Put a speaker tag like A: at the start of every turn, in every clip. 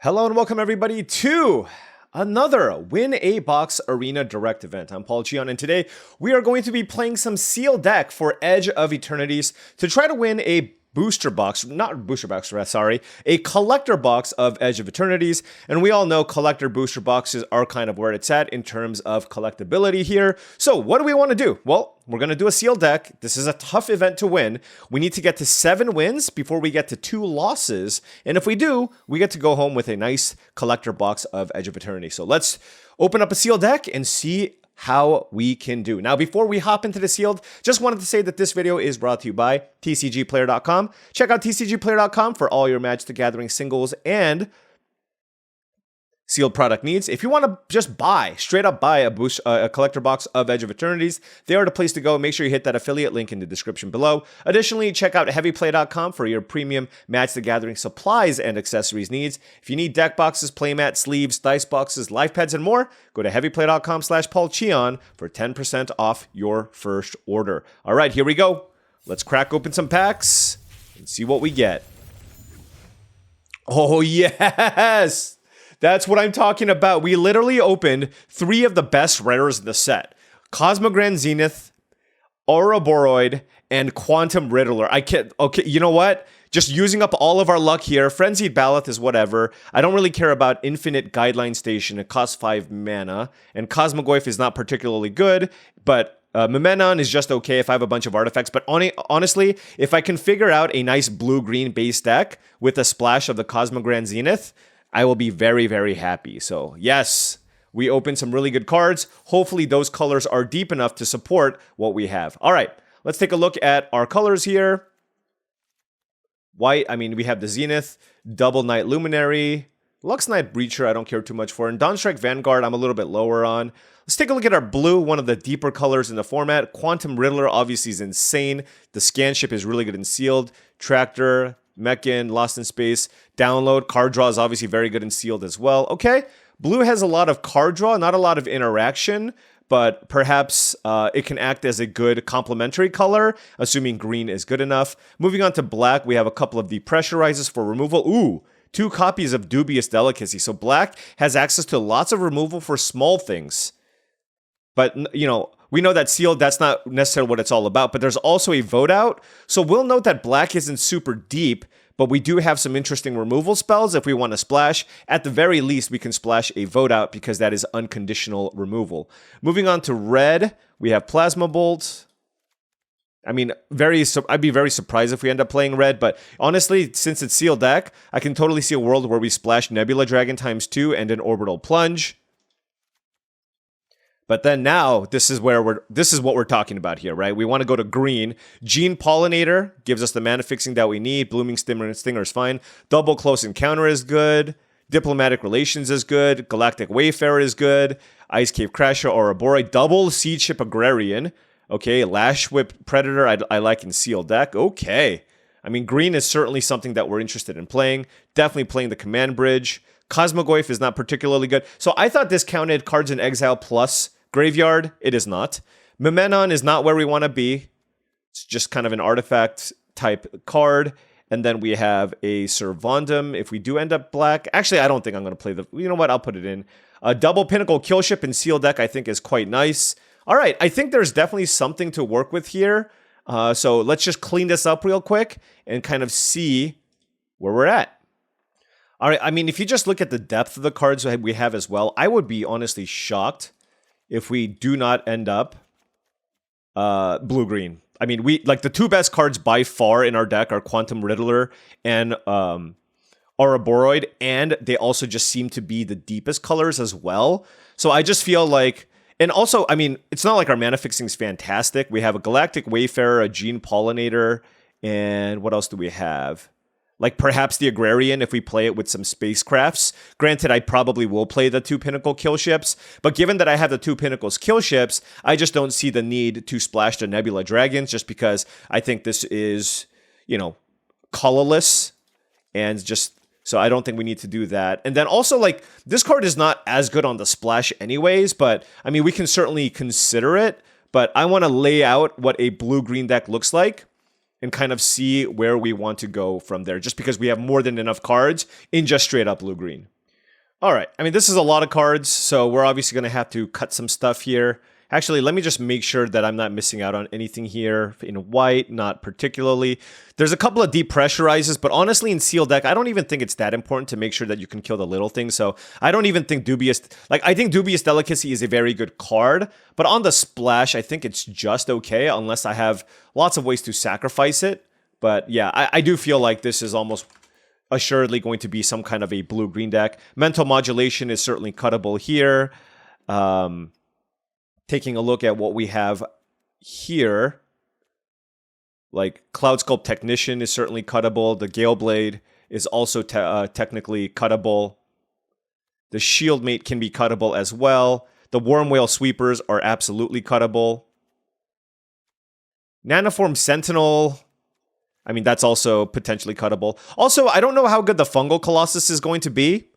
A: Hello and welcome everybody to another Win a Box Arena Direct event. I'm Paul Cheon, and today we are going to be playing some sealed deck for Edge of Eternities to try to win a booster box, not booster box, sorry, a collector box of Edge of Eternities. And we all know collector booster boxes are kind of where it's at in terms of collectability here. So what do we want to do? Well, we're going to do a sealed deck. This is a tough event to win. We need to get to 7 wins before we get to 2 losses. And if we do, we get to go home with a nice collector box of Edge of Eternity. So let's open up a sealed deck and see how we can do. Now, before we hop into the sealed, just wanted to say that this video is brought to you by TCGplayer.com. Check out TCGplayer.com for all your Magic the Gathering singles and sealed product needs. If you want to just straight up buy a collector box of Edge of Eternities, they are the place to go. Make sure you hit that affiliate link in the description below. Additionally, check out heavyplay.com for your premium Magic the Gathering supplies and accessories needs. If you need deck boxes, playmat, sleeves, dice boxes, life pads, and more, go to heavyplay.com/paulcheon for 10% off your first order. All right, here we go. Let's crack open some packs and see what we get. Oh, yes! That's what I'm talking about. We literally opened 3 of the best rares in the set. Cosmogrand Zenith, Ouroboros, and Quantum Riddler. Okay, you know what? Just using up all of our luck here. Frenzied Baloth is whatever. I don't really care about Infinite Guideline Station. It costs 5 mana. And Cosmogoyf is not particularly good, but Memenon is just okay if I have a bunch of artifacts. But honestly, if I can figure out a nice blue-green base deck with a splash of the Cosmogrand Zenith, I will be very, very happy. So yes, we opened some really good cards. Hopefully those colors are deep enough to support what we have. All right, let's take a look at our colors here. White, we have the Zenith, Double Knight Luminary, Lux Knight Breacher, I don't care too much for, and Dawnstrike Vanguard, I'm a little bit lower on. Let's take a look at our blue, one of the deeper colors in the format. Quantum Riddler obviously is insane. The scan ship is really good and sealed. Tractor, Mechan, Lost in Space, Download, card draw is obviously very good and sealed as well. Okay, blue has a lot of card draw, not a lot of interaction, but perhaps it can act as a good complementary color, assuming green is good enough. Moving on to black, we have a couple of depressurizers for removal. Ooh, 2 copies of Dubious Delicacy. So black has access to lots of removal for small things. But, you know, we know that sealed, that's not necessarily what it's all about, but there's also a vote out. So we'll note that black isn't super deep, but we do have some interesting removal spells if we want to splash. At the very least, we can splash a vote out because that is unconditional removal. Moving on to red, we have Plasma Bolt. I'd be very surprised if we end up playing red, but honestly, since it's sealed deck, I can totally see a world where we splash Nebula Dragon ×2 and an Orbital Plunge. But then now, this is what we're talking about here, right? We want to go to green. Gene Pollinator gives us the mana fixing that we need. Blooming Stinger is fine. Double Close Encounter is good. Diplomatic Relations is good. Galactic Wayfarer is good. Ice Cave Crasher, Ouroboros. Double Siege Ship Agrarian. Okay, Lash Whip Predator I like in sealed deck. Okay. Green is certainly something that we're interested in playing. Definitely playing the Command Bridge. Cosmogoyf is not particularly good. So I thought this counted Cards in Exile plus Graveyard. It is not. Memenon is not where we want to be. It's just kind of an artifact type card. And then we have a Servandum if we do end up black. Actually, I don't think I'm going to play you know what? I'll put it in. A double Pinnacle Killship in sealed deck I think is quite nice. All right, I think there's definitely something to work with here. So let's just clean this up real quick and kind of see where we're at. All right, if you just look at the depth of the cards we have as well, I would be honestly shocked if we do not end up blue-green. The 2 best cards by far in our deck are Quantum Riddler and Ouroboros, and they also just seem to be the deepest colors as well. So I just feel like, and also, it's not like our mana fixing is fantastic. We have a Galactic Wayfarer, a Gene Pollinator, and what else do we have? Like perhaps the Agrarian if we play it with some spacecrafts. Granted, I probably will play the 2 Pinnacle Kill Ships, but given that I have the 2 Pinnacles Kill Ships, I just don't see the need to splash the Nebula Dragons just because I think this is, colorless and just, so I don't think we need to do that. And then also, this card is not as good on the splash anyways, but we can certainly consider it, but I want to lay out what a blue-green deck looks like. and kind of see where we want to go from there, just because we have more than enough cards in just straight up blue-green. All right, I mean, this is a lot of cards, so we're obviously going to have to cut some stuff here. Actually, let me just make sure that I'm not missing out on anything here. In white, not particularly. There's a couple of depressurizes, but honestly, in sealed deck, I don't even think it's that important to make sure that you can kill the little things. So I don't even think Dubious... Like, I think Dubious Delicacy is a very good card, but on the splash, I think it's just okay, unless I have lots of ways to sacrifice it. But yeah, I do feel like this is almost assuredly going to be some kind of a blue-green deck. Mental Modulation is certainly cuttable here. Taking a look at what we have here, like Cloud Sculpt Technician is certainly cuttable. The Gale Blade is also technically cuttable. The Shield Mate can be cuttable as well. The Worm Whale Sweepers are absolutely cuttable. Nanoform Sentinel, I mean, that's also potentially cuttable. Also, I don't know how good the Fungal Colossus is going to be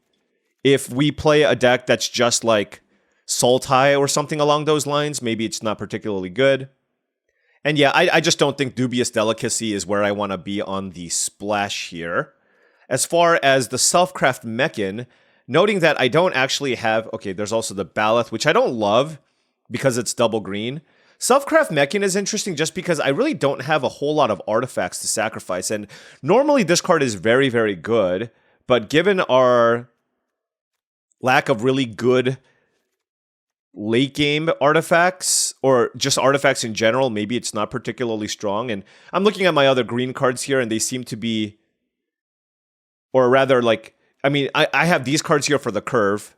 A: if we play a deck that's just like Sultai or something along those lines. Maybe it's not particularly good. And yeah, I just don't think Dubious Delicacy is where I want to be on the splash here. As far as the Selfcraft Mechan, noting that I don't actually have... Okay, there's also the Baloth, which I don't love because it's double green. Selfcraft Mechan is interesting just because I really don't have a whole lot of artifacts to sacrifice. And normally this card is very, very good. But given our lack of really good late game artifacts, or just artifacts in general, maybe it's not particularly strong. And I'm looking at my other green cards here, and they seem to be, or rather, like, I mean, I have these cards here for the curve,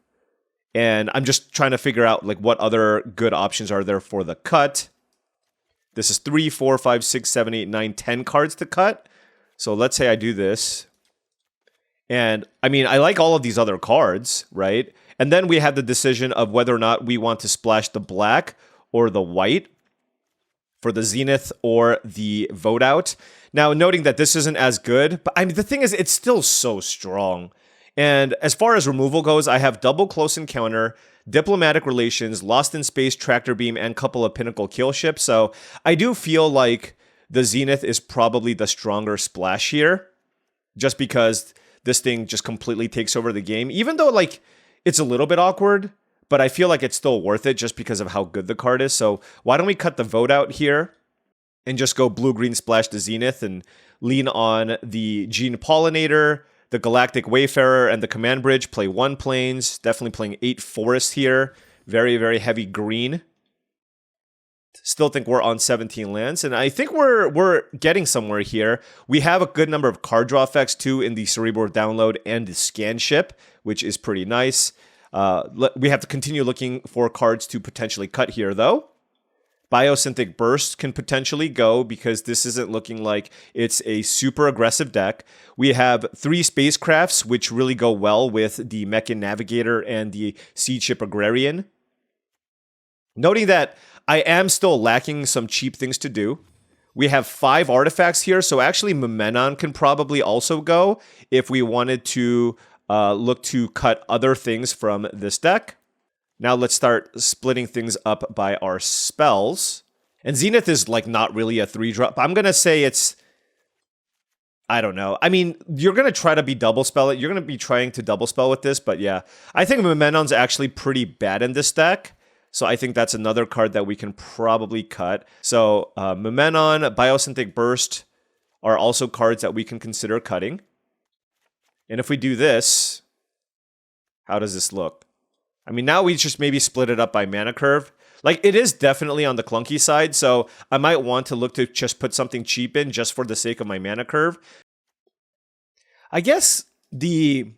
A: and I'm just trying to figure out like what other good options are there for the cut. This is 3, 4, 5, 6, 7, 8, 9, 10 cards to cut. So let's say I do this, and I mean, I like all of these other cards, right? And then we have the decision of whether or not we want to splash the black or the white for the Zenith or the Vote Out. Now, noting that this isn't as good, but I mean, the thing is, it's still so strong. And as far as removal goes, I have Double Close Encounter, Diplomatic Relations, Lost in Space, Tractor Beam, and a couple of Pinnacle Kill Ships. So I do feel like the Zenith is probably the stronger splash here, just because this thing just completely takes over the game. Even though, like, it's a little bit awkward, but I feel like it's still worth it just because of how good the card is. So why don't we cut the Vote Out here and just go blue-green splash the Zenith and lean on the Gene Pollinator, the Galactic Wayfarer, and the Command Bridge. Play 1 planes, definitely playing 8 forests here. Very, very heavy green. Still think we're on 17 lands, and I think we're getting somewhere here. We have a good number of card draw effects too in the Cerebral Download and the Scan Ship, which is pretty nice. We have to continue looking for cards to potentially cut here, though. Biosynthetic Burst can potentially go because this isn't looking like it's a super aggressive deck. We have 3 spacecrafts, which really go well with the Mechan Navigator and the Seed Ship Agrarian. Noting that I am still lacking some cheap things to do. We have 5 artifacts here, so actually Momenon can probably also go if we wanted to look to cut other things from this deck. Now let's start splitting things up by our spells. And Zenith is like not really a 3-drop. I'm going to say it's, I don't know. I mean, you're going to try to be double spell it. You're going to be trying to double spell with this, but yeah. I think Momenon's actually pretty bad in this deck. So I think that's another card that we can probably cut. So Momenon, Biosynthetic Burst are also cards that we can consider cutting. And if we do this, how does this look? I mean, now we just maybe split it up by mana curve. Like, it is definitely on the clunky side, so I might want to look to just put something cheap in just for the sake of my mana curve. I guess the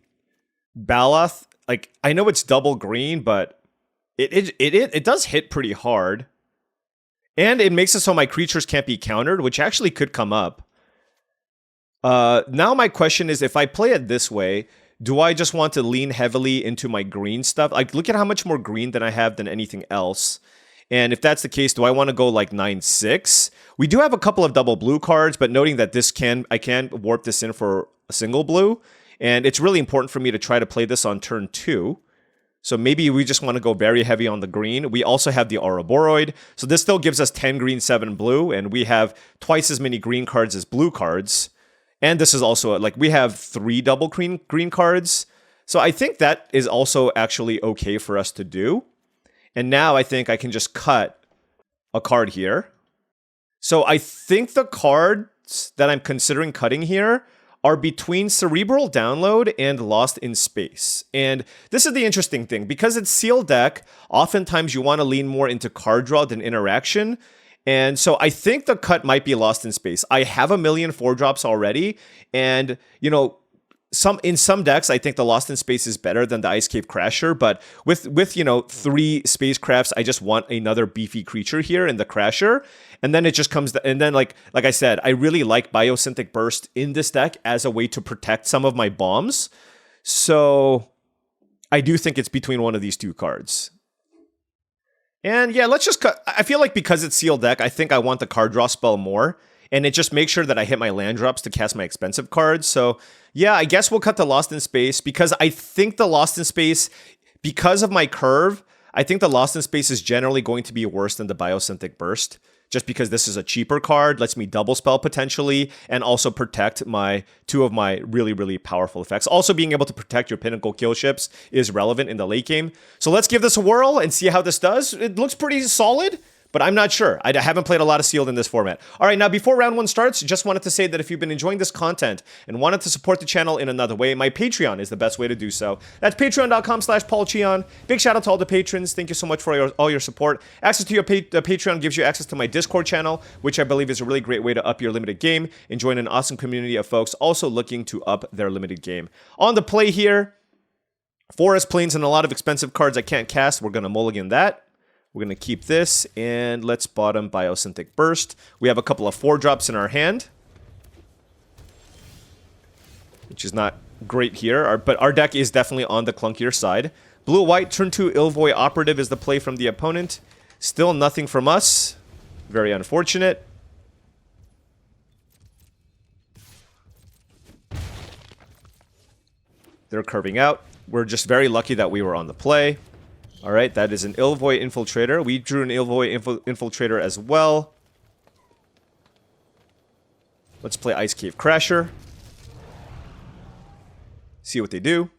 A: Baloth, like, I know it's double green, but it does hit pretty hard. And it makes it so my creatures can't be countered, which actually could come up. Now my question is, if I play it this way, do I just want to lean heavily into my green stuff? Like, look at how much more green than I have than anything else. And if that's the case, do I want to go like 9-6? We do have a couple of double blue cards, but noting that I can warp this in for a single blue. And it's really important for me to try to play this on turn 2. So maybe we just want to go very heavy on the green. We also have the Ouroboros. So this still gives us 10 green, 7 blue. And we have twice as many green cards as blue cards. And this is also, like, we have 3 double green cards. So I think that is also actually okay for us to do. And now I think I can just cut a card here. So I think the cards that I'm considering cutting here are between Cerebral Download and Lost in Space. And this is the interesting thing. Because it's sealed deck, oftentimes you want to lean more into card draw than interaction. And so I think the cut might be Lost in Space. I have a million 4-drops already. And, you know, in some decks, I think the Lost in Space is better than the Ice Cave Crasher, but with you know 3 spacecrafts, I just want another beefy creature here in the Crasher, and then it just comes. And then like I said, I really like Biosynthetic Burst in this deck as a way to protect some of my bombs. So I do think it's between one of these 2 cards. And yeah, let's just cut. I feel like because it's sealed deck, I think I want the card draw spell more. And it just makes sure that I hit my land drops to cast my expensive cards. So yeah, I guess we'll cut the Lost in Space because I think the Lost in Space, because of my curve, I think the Lost in Space is generally going to be worse than the Biosynthetic Burst. Just because this is a cheaper card, lets me double spell potentially, and also protect my 2 of my really, really powerful effects. Also being able to protect your Pinnacle kill ships is relevant in the late game. So let's give this a whirl and see how this does. It looks pretty solid. But I'm not sure. I haven't played a lot of Sealed in this format. All right, now before round 1 starts, just wanted to say that if you've been enjoying this content and wanted to support the channel in another way, my Patreon is the best way to do so. That's patreon.com/paulcheon. Big shout out to all the patrons. Thank you so much for all your support. Access to your Patreon gives you access to my Discord channel, which I believe is a really great way to up your limited game and join an awesome community of folks also looking to up their limited game. On the play here, Forest Plains and a lot of expensive cards I can't cast. We're going to mulligan that. We're going to keep this, and let's bottom Biosynthetic Burst. We have a couple of 4-drops in our hand, which is not great here, but our deck is definitely on the clunkier side. Blue-white, turn 2 Ilvoy Operative is the play from the opponent. Still nothing from us. Very unfortunate. They're curving out. We're just very lucky that we were on the play. All right, that is an Ilvoy Infiltrator. We drew an Ilvoy Infiltrator as well. Let's play Ice Cave Crasher. See what they do.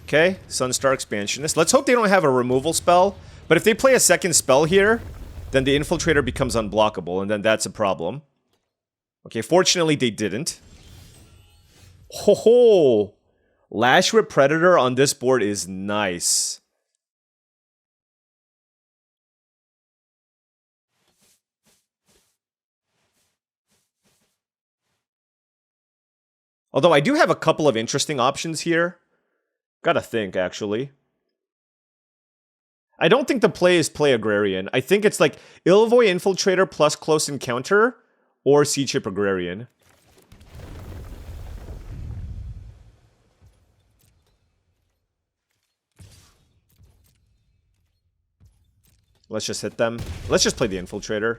A: Okay, Sunstar Expansionist. Let's hope they don't have a removal spell. But if they play a second spell here, then the Infiltrator becomes unblockable, and then that's a problem. Okay, fortunately they didn't. Ho ho! Lash Whip Predator on this board is nice. Although I do have a couple of interesting options here. Gotta think, actually. I don't think the play is play Agrarian. I think it's like Ilvoy Infiltrator plus Close Encounter or Sea Chip Agrarian. Let's just hit them. Let's just play the Infiltrator.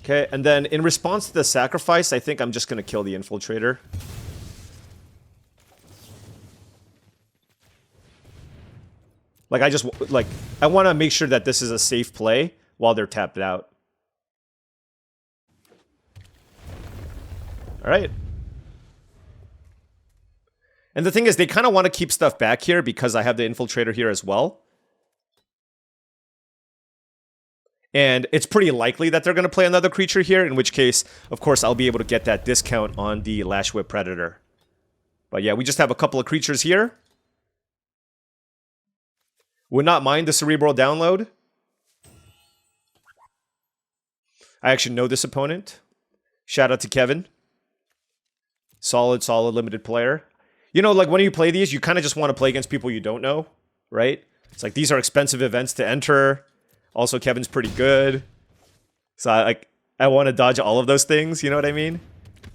A: Okay, and then in response to the sacrifice, I think I'm just going to kill the Infiltrator. Like, I want to make sure that this is a safe play while they're tapped out. Alright. And the thing is, they kind of want to keep stuff back here because I have the Infiltrator here as well. And it's pretty likely that they're going to play another creature here, in which case, of course, I'll be able to get that discount on the Lash Whip Predator. But yeah, we just have a couple of creatures here. Would not mind the Cerebral Download. I actually know this opponent. Shout out to Kevin. Solid limited player. You know, like when you play these, you kind of just want to play against people you don't know, right? It's like these are expensive events to enter. Also, Kevin's pretty good. So I want to dodge all of those things, you know what I mean?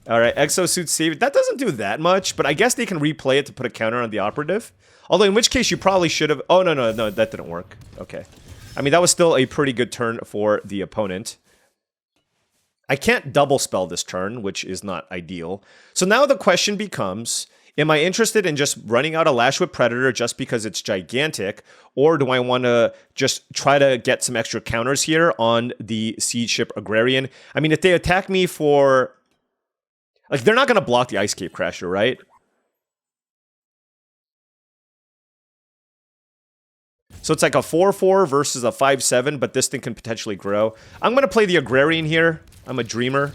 A: All right, Exosuit Save. That doesn't do that much, but I guess they can replay it to put a counter on the Operative. Although in which case you probably should have... Oh, no, that didn't work. Okay. I mean, that was still a pretty good turn for the opponent. I can't double spell this turn, which is not ideal. So now the question becomes, am I interested in just running out a Lash Whip Predator just because it's gigantic, or do I want to just try to get some extra counters here on the Siege Ship Agrarian? I mean, if they attack me for... Like, they're not going to block the Ice Cape Crasher, right? So it's like a 4-4 versus a 5-7, but this thing can potentially grow. I'm going to play the Agrarian here. I'm a dreamer.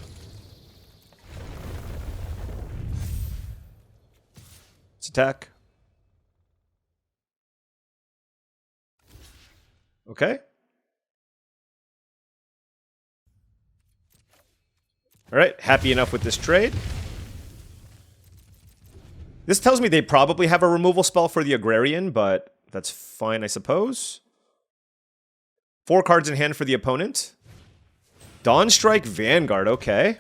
A: Let's attack. Okay. All right, happy enough with this trade. This tells me they probably have a removal spell for the Agrarian, but that's fine, I suppose. 4 cards in hand for the opponent. Dawnstrike Vanguard, okay.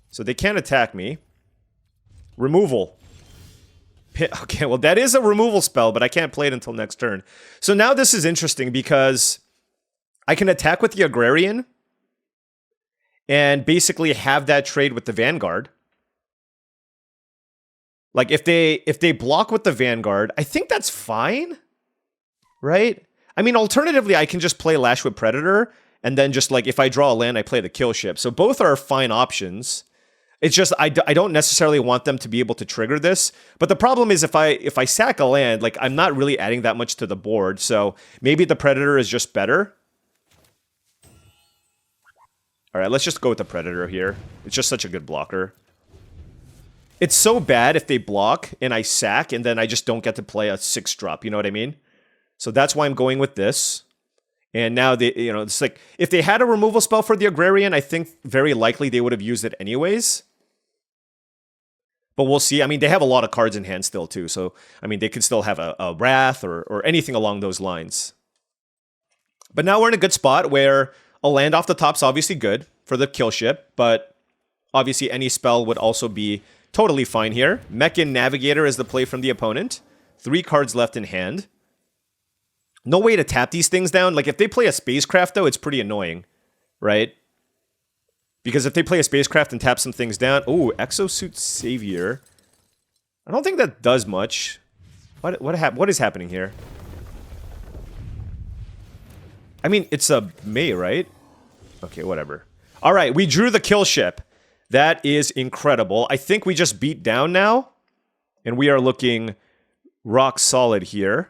A: So they can't attack me. Removal. Okay, well that is a removal spell, but I can't play it until next turn. So now this is interesting because I can attack with the Agrarian and basically have that trade with the Vanguard. Like if they block with the Vanguard, I think that's fine, right? I mean, alternatively, I can just play Lash Whip Predator, and then just like if I draw a land, I play the Kill Ship. So both are fine options. It's just I don't necessarily want them to be able to trigger this. But the problem is if I sack a land, like I'm not really adding that much to the board. So maybe the Predator is just better. All right, let's just go with the Predator here. It's just such a good blocker. It's so bad if they block and I sack and then I just don't get to play a 6-drop. You know what I mean? So that's why I'm going with this. And now they, you know, it's like if they had a removal spell for the Agrarian, I think very likely they would have used it anyways. But we'll see. I mean, they have a lot of cards in hand still too. So, I mean, they could still have a Wrath or anything along those lines. But now we're in a good spot where a land off the top's obviously good for the Kill Ship, but obviously any spell would also be totally fine here. Mechan Navigator is the play from the opponent. 3 cards left in hand. No way to tap these things down. Like, if they play a Spacecraft, though, it's pretty annoying, right? Because if they play a Spacecraft and tap some things down... Ooh, Exosuit Savior. I don't think that does much. What is happening here? I mean, it's a May, right? Okay, whatever. All right, we drew the Kill Ship. That is incredible. I think we just beat down now. And we are looking rock solid here.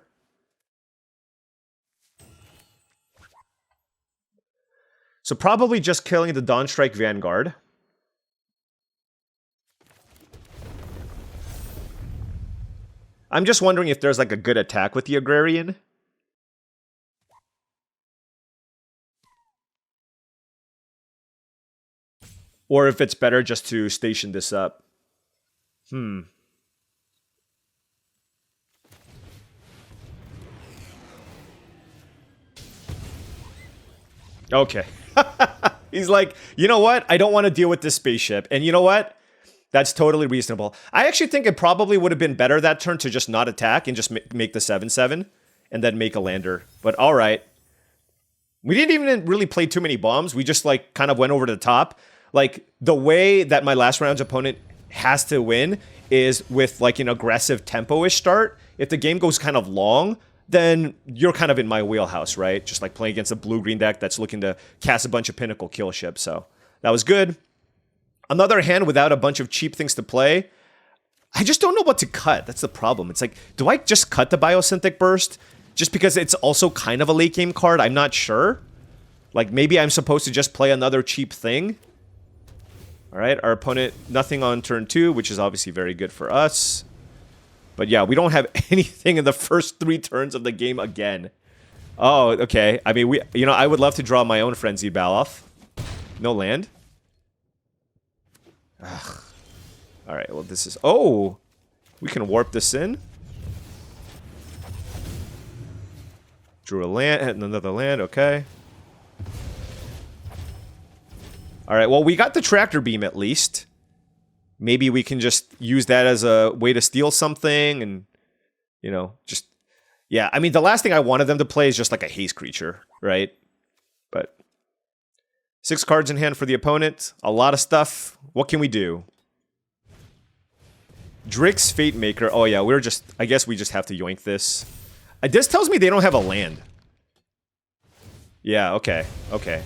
A: So probably just killing the Dawnstrike Vanguard. I'm just wondering if there's like a good attack with the Agrarian. Or if it's better just to station this up. Okay. He's like, you know what? I don't want to deal with this spaceship. And you know what? That's totally reasonable. I actually think it probably would have been better that turn to just not attack and just make the 7/7 and then make a lander. But all right. We didn't even really play too many bombs. We just like kind of went over the top. Like the way that my last round's opponent has to win is with like an aggressive tempo-ish start. If the game goes kind of long, then you're kind of in my wheelhouse, right? Just like playing against a blue-green deck that's looking to cast a bunch of Pinnacle Kill Ships. So that was good. On the other hand, without a bunch of cheap things to play, I just don't know what to cut. That's the problem. It's like, do I just cut the Biosynthetic Burst? Just because it's also kind of a late game card? I'm not sure. Like maybe I'm supposed to just play another cheap thing. All right, our opponent, nothing on turn 2, which is obviously very good for us. But yeah, we don't have anything in the first 3 turns of the game again. Oh, okay. I mean, I would love to draw my own Frenzied Baloth. No land. Ugh. All right, well, this is... Oh! We can warp this in. Drew a land, and another land, okay. All right, well, we got the Tractor Beam at least. Maybe we can just use that as a way to steal something and, you know, just... Yeah, I mean, the last thing I wanted them to play is just like a haste creature, right? But 6 cards in hand for the opponent. A lot of stuff. What can we do? Drix Fate Maker. Oh yeah, we're just... I guess we just have to yoink this. This tells me they don't have a land. Yeah, okay. Okay.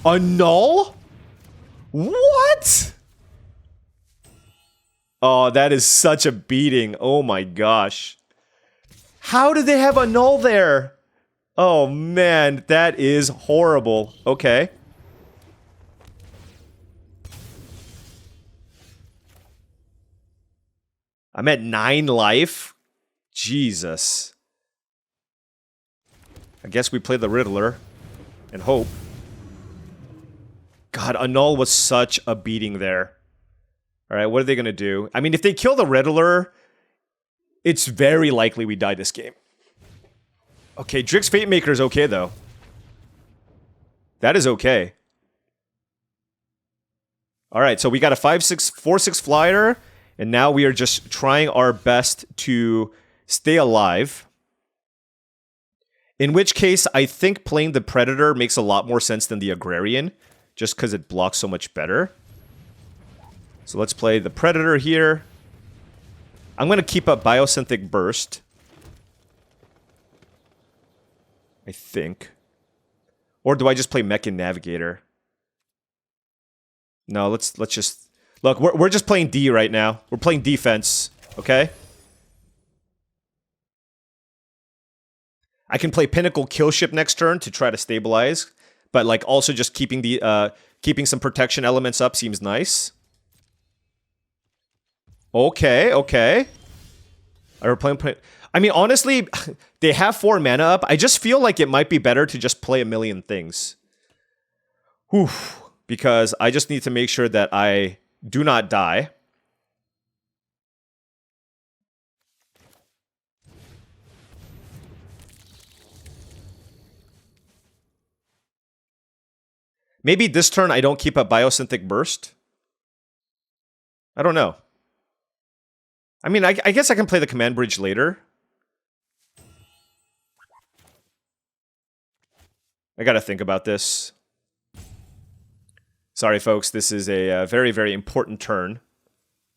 A: A null? What? Oh, that is such a beating. Oh my gosh. How did they have a null there? Oh man, that is horrible. Okay. I'm at 9 life. Jesus. I guess we play the Riddler and hope. God, a null was such a beating there. Alright, what are they going to do? I mean, if they kill the Riddler, it's very likely we die this game. Okay, Drix Fate Maker is okay, though. That is okay. Alright, so we got a 4/6 flyer, and now we are just trying our best to stay alive. In which case, I think playing the Predator makes a lot more sense than the Agrarian, just because it blocks so much better. So let's play the Predator here. I'm going to keep up Biosynthetic Burst. I think. Or do I just play Mech and Navigator? No, let's just... Look, we're just playing D right now. We're playing defense, okay? I can play Pinnacle Killship next turn to try to stabilize, but like also just keeping the keeping some protection elements up seems nice. Okay, okay. Are we playing? I mean, honestly, they have 4 mana up. I just feel like it might be better to just play a million things. Whew. Because I just need to make sure that I do not die. Maybe this turn I don't keep up Biosynthetic Burst. I don't know. I mean, I guess I can play the Command Bridge later. I gotta think about this. Sorry, folks. This is a very, very important turn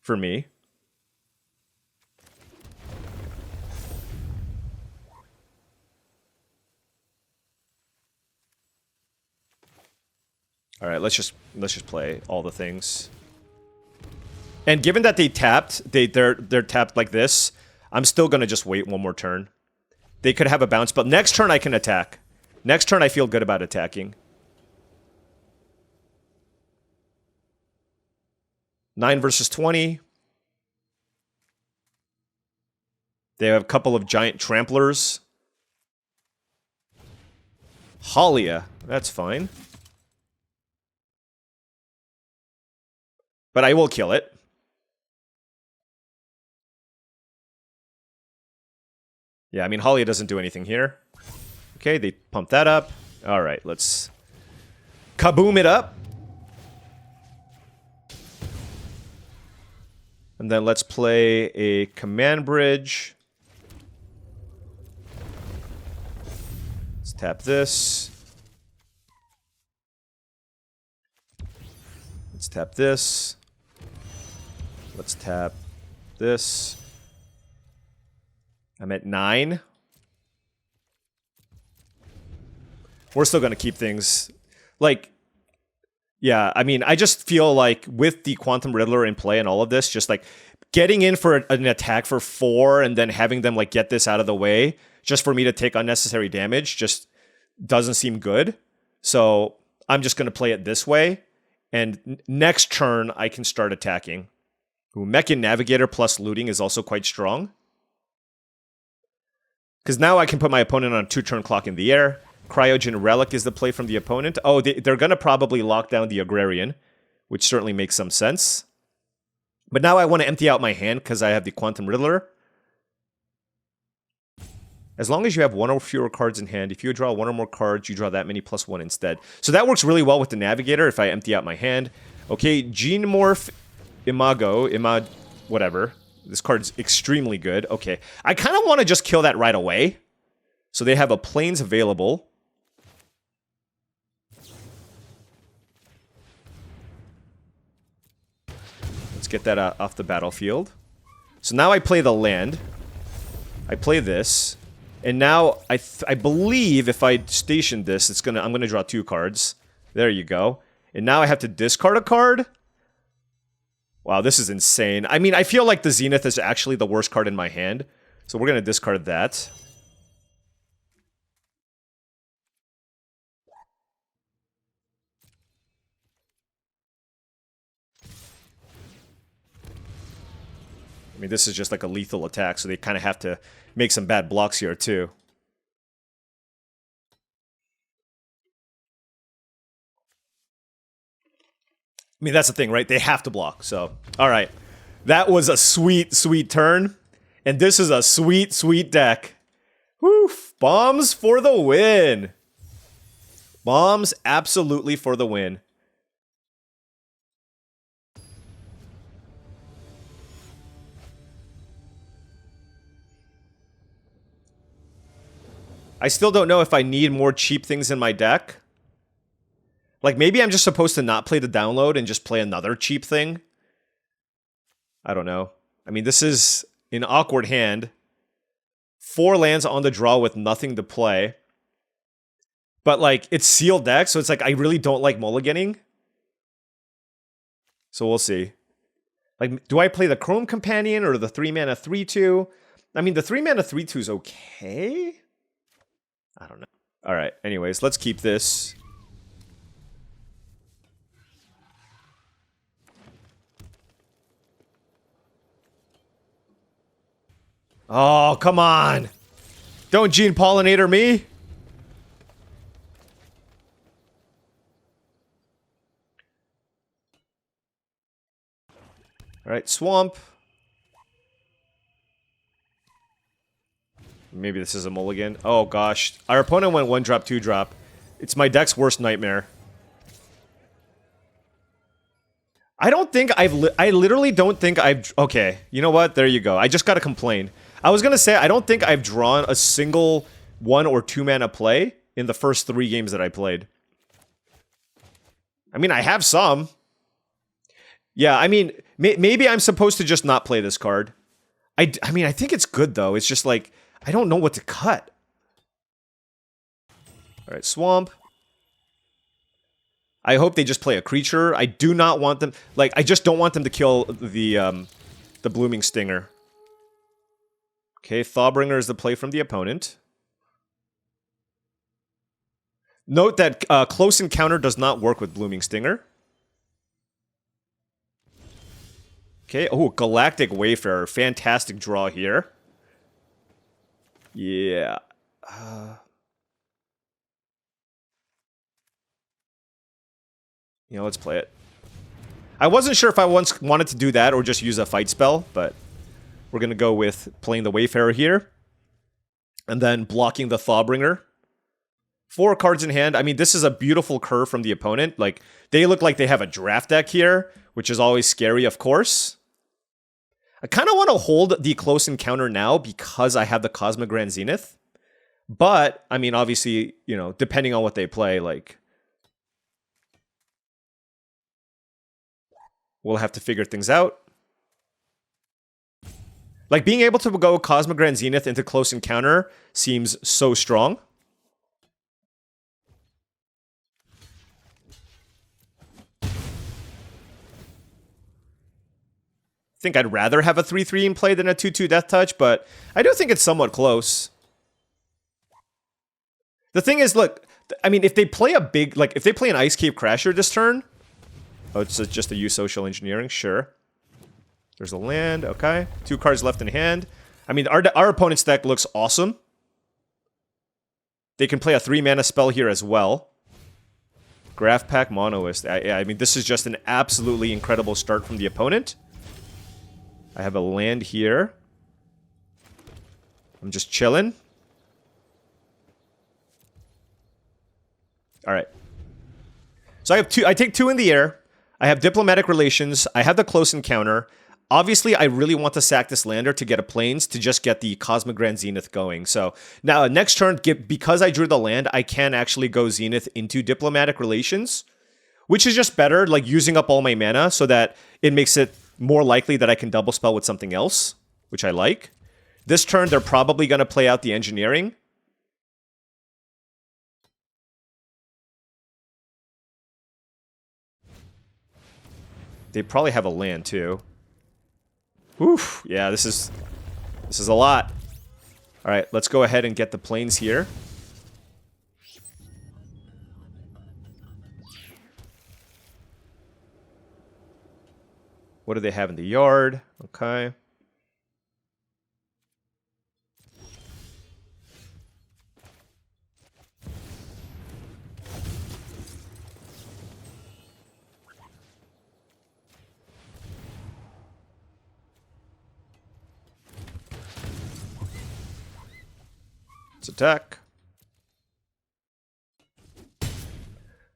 A: for me. All right, let's just play all the things. And given that they tapped, they're tapped like this, I'm still gonna just wait one more turn. They could have a bounce, but next turn I can attack. Next turn I feel good about attacking. 9 versus 20. They have a couple of giant tramplers. Halia, that's fine. But I will kill it. Yeah, I mean, Halia doesn't do anything here. Okay, they pump that up. All right, let's kaboom it up. And then let's play a Command Bridge. Let's tap this. Let's tap this. Let's tap this. I'm at 9. We're still going to keep things like, yeah, I mean, I just feel like with the Quantum Riddler in play and all of this, just like getting in for an attack for 4 and then having them like get this out of the way just for me to take unnecessary damage just doesn't seem good. So I'm just going to play it this way. And next turn, I can start attacking. Ooh, Mech and Navigator plus looting is also quite strong. Because now I can put my opponent on a 2-turn clock in the air. Cryogen Relic is the play from the opponent. Oh, they're going to probably lock down the Agrarian, which certainly makes some sense. But now I want to empty out my hand because I have the Quantum Riddler. As long as you have 1 or fewer cards in hand, if you draw 1 or more cards, you draw that many plus 1 instead. So that works really well with the Navigator if I empty out my hand. Okay, Gene Morph whatever. This card's extremely good. Okay. I kind of want to just kill that right away. So they have a plains available. Let's get that off the battlefield. So now I play the land. I play this. And now I believe if I station this, I'm gonna draw 2 cards. There you go. And now I have to discard a card. Wow, this is insane. I mean, I feel like the Zenith is actually the worst card in my hand. So we're gonna discard that. I mean, this is just like a lethal attack, so they kind of have to make some bad blocks here, too. I mean, that's the thing, right? They have to block, so... Alright. That was a sweet, sweet turn. And this is a sweet, sweet deck. Woof! Bombs for the win! Bombs absolutely for the win. I still don't know if I need more cheap things in my deck. Like, maybe I'm just supposed to not play the download and just play another cheap thing. I don't know. I mean, this is an awkward hand. 4 lands on the draw with nothing to play. But, like, it's sealed deck, so it's like I really don't like mulliganing. So we'll see. Like, do I play the Chrome Companion or the 3-mana 3-2? I mean, the 3-mana 3-2 is okay. I don't know. Alright, anyways, let's keep this. Oh, come on! Don't Gene Pollinator me! Alright, Swamp. Maybe this is a mulligan. Oh gosh. Our opponent went 1-drop, 2-drop. It's my deck's worst nightmare. I don't think I literally don't think I've... Okay, you know what? There you go. I just gotta complain. I was gonna say, I don't think I've drawn a single 1 or 2 mana play in the first 3 games that I played. I mean, I have some. Yeah, I mean, maybe I'm supposed to just not play this card. I mean, I think it's good, though. It's just like, I don't know what to cut. Alright, Swamp. I hope they just play a creature. I do not want them... Like, I just don't want them to kill the Blooming Stinger. Okay, Thawbringer is the play from the opponent. Note that Close Encounter does not work with Blooming Stinger. Okay, oh, Galactic Wayfarer. Fantastic draw here. Yeah. You know, let's play it. I wasn't sure if I once wanted to do that or just use a fight spell, but we're going to go with playing the Wayfarer here. And then blocking the Thawbringer. 4 cards in hand. I mean, this is a beautiful curve from the opponent. Like, they look like they have a draft deck here, which is always scary, of course. I kind of want to hold the Close Encounter now because I have the Cosmic Grand Zenith. But, I mean, obviously, you know, depending on what they play, like... We'll have to figure things out. Like, being able to go Cosmic Grand Zenith into Close Encounter seems so strong. I think I'd rather have a 3-3 in play than a 2-2 Death Touch, but I do think it's somewhat close. The thing is, look, I mean, if they play a big, like, if they play an Ice Cave Crasher this turn... Oh, it's just a use Social Engineering, sure. There's a land, okay. 2 cards left in hand. I mean, our opponent's deck looks awesome. They can play a 3-mana spell here as well. Graph Pack Monoist. I mean, this is just an absolutely incredible start from the opponent. I have a land here. I'm just chilling. Alright. So I have 2. I take 2 in the air. I have Diplomatic Relations. I have the Close Encounter. Obviously, I really want to sack this lander to get a plains to just get the Cosmic Grand Zenith going. So now next turn, because I drew the land, I can actually go Zenith into Diplomatic Relations, which is just better, like using up all my mana so that it makes it more likely that I can double spell with something else, which I like. This turn, they're probably going to play out the Engineering. They probably have a land too. Oof, yeah, this is a lot. All right, let's go ahead and get the plains here. What do they have in the yard? Okay. Attack.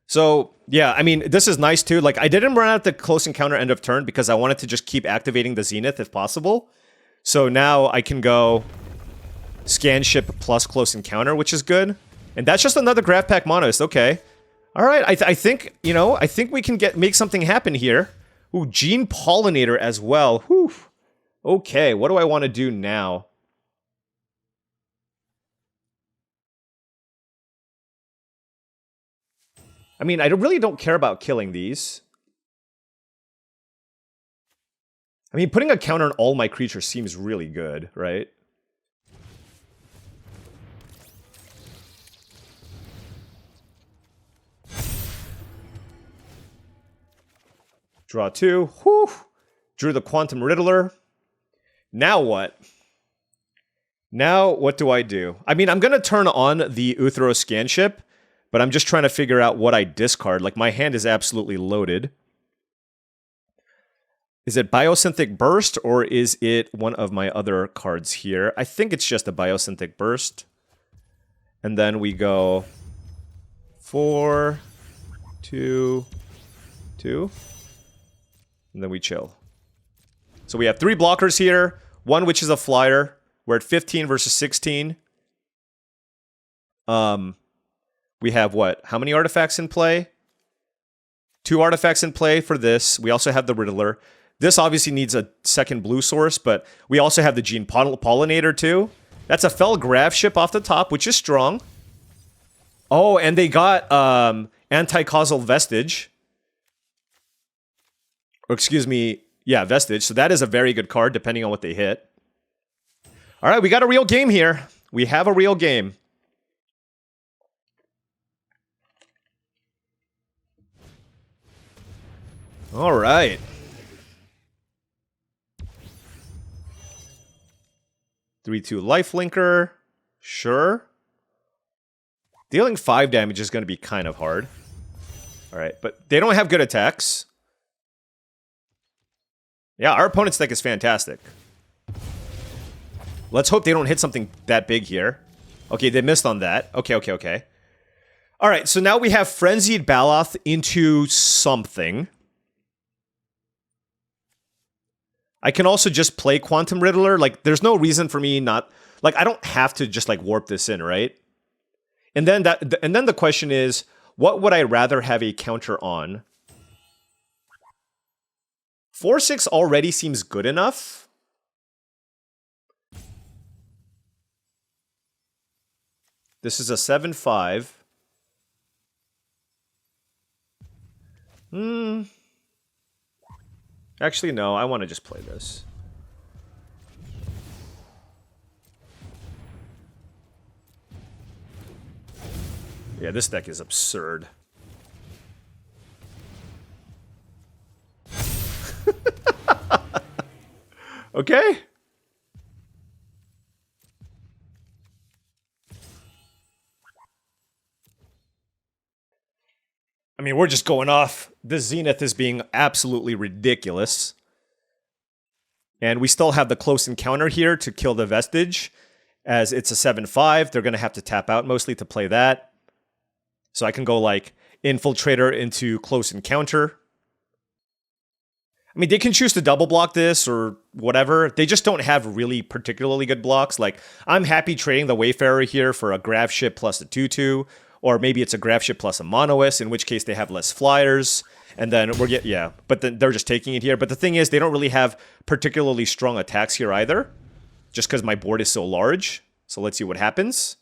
A: So, yeah, I mean, this is nice too. Like, I didn't run out the close encounter end of turn because I wanted to just keep activating the Zenith if possible. So now I can go scan ship plus close encounter, which is good. And that's just another Graph Pack Monoist. Okay. All right. I think, you know, I think we can make something happen here. Ooh, Gene Pollinator as well. Whew. Okay, what do I want to do now? I mean, I really don't care about killing these. I mean, putting a counter on all my creatures seems really good, right? Draw 2. Whew. Drew the Quantum Riddler. Now what? Now what do I do? I mean, I'm going to turn on the Uthro Scan Ship, but I'm just trying to figure out what I discard. Like, my hand is absolutely loaded. Is it Biosynthetic Burst, or is it one of my other cards here? I think it's just a Biosynthetic Burst. And then we go 4, 2, 2. And then we chill. So we have 3 blockers here. One which is a flyer. We're at 15 versus 16. We have what? How many artifacts in play? 2 artifacts in play for this. We also have the Riddler. This obviously needs a second blue source, but we also have the Gene Pollinator too. That's a Fell Grav Ship off the top, which is strong. Oh, and they got Anti-Causal Vestige. Or excuse me, yeah, Vestige. So that is a very good card, depending on what they hit. All right, we got a real game here. We have a real game. All right. (3/2) Lifelinker. Sure. Dealing 5 damage is going to be kind of hard. All right, but they don't have good attacks. Yeah, our opponent's deck is fantastic. Let's hope they don't hit something that big here. Okay, they missed on that. Okay. All right, so now we have Frenzied Baloth into something. I can also just play Quantum Riddler. Like, there's no reason for me not... Like, I don't have to just, like, warp this in, right? And then the question is, what would I rather have a counter on? 4/6 already seems good enough. This is a 7/5. Actually, no, I want to just play this. Yeah, this deck is absurd. Okay. I mean, we're just going off. This Zenith is being absolutely ridiculous. And we still have the close encounter here to kill the Vestige. As it's a 7/5, they're going to have to tap out mostly to play that. So I can go like Infiltrator into close encounter. I mean, they can choose to double block this or whatever. They just don't have really particularly good blocks. Like, I'm happy trading the Wayfarer here for a Grav Ship plus a 2/2, or maybe it's a Grav Ship plus a Monoist, in which case they have less flyers. And then but then they're just taking it here. But the thing is, they don't really have particularly strong attacks here either, just because my board is so large. So let's see what happens.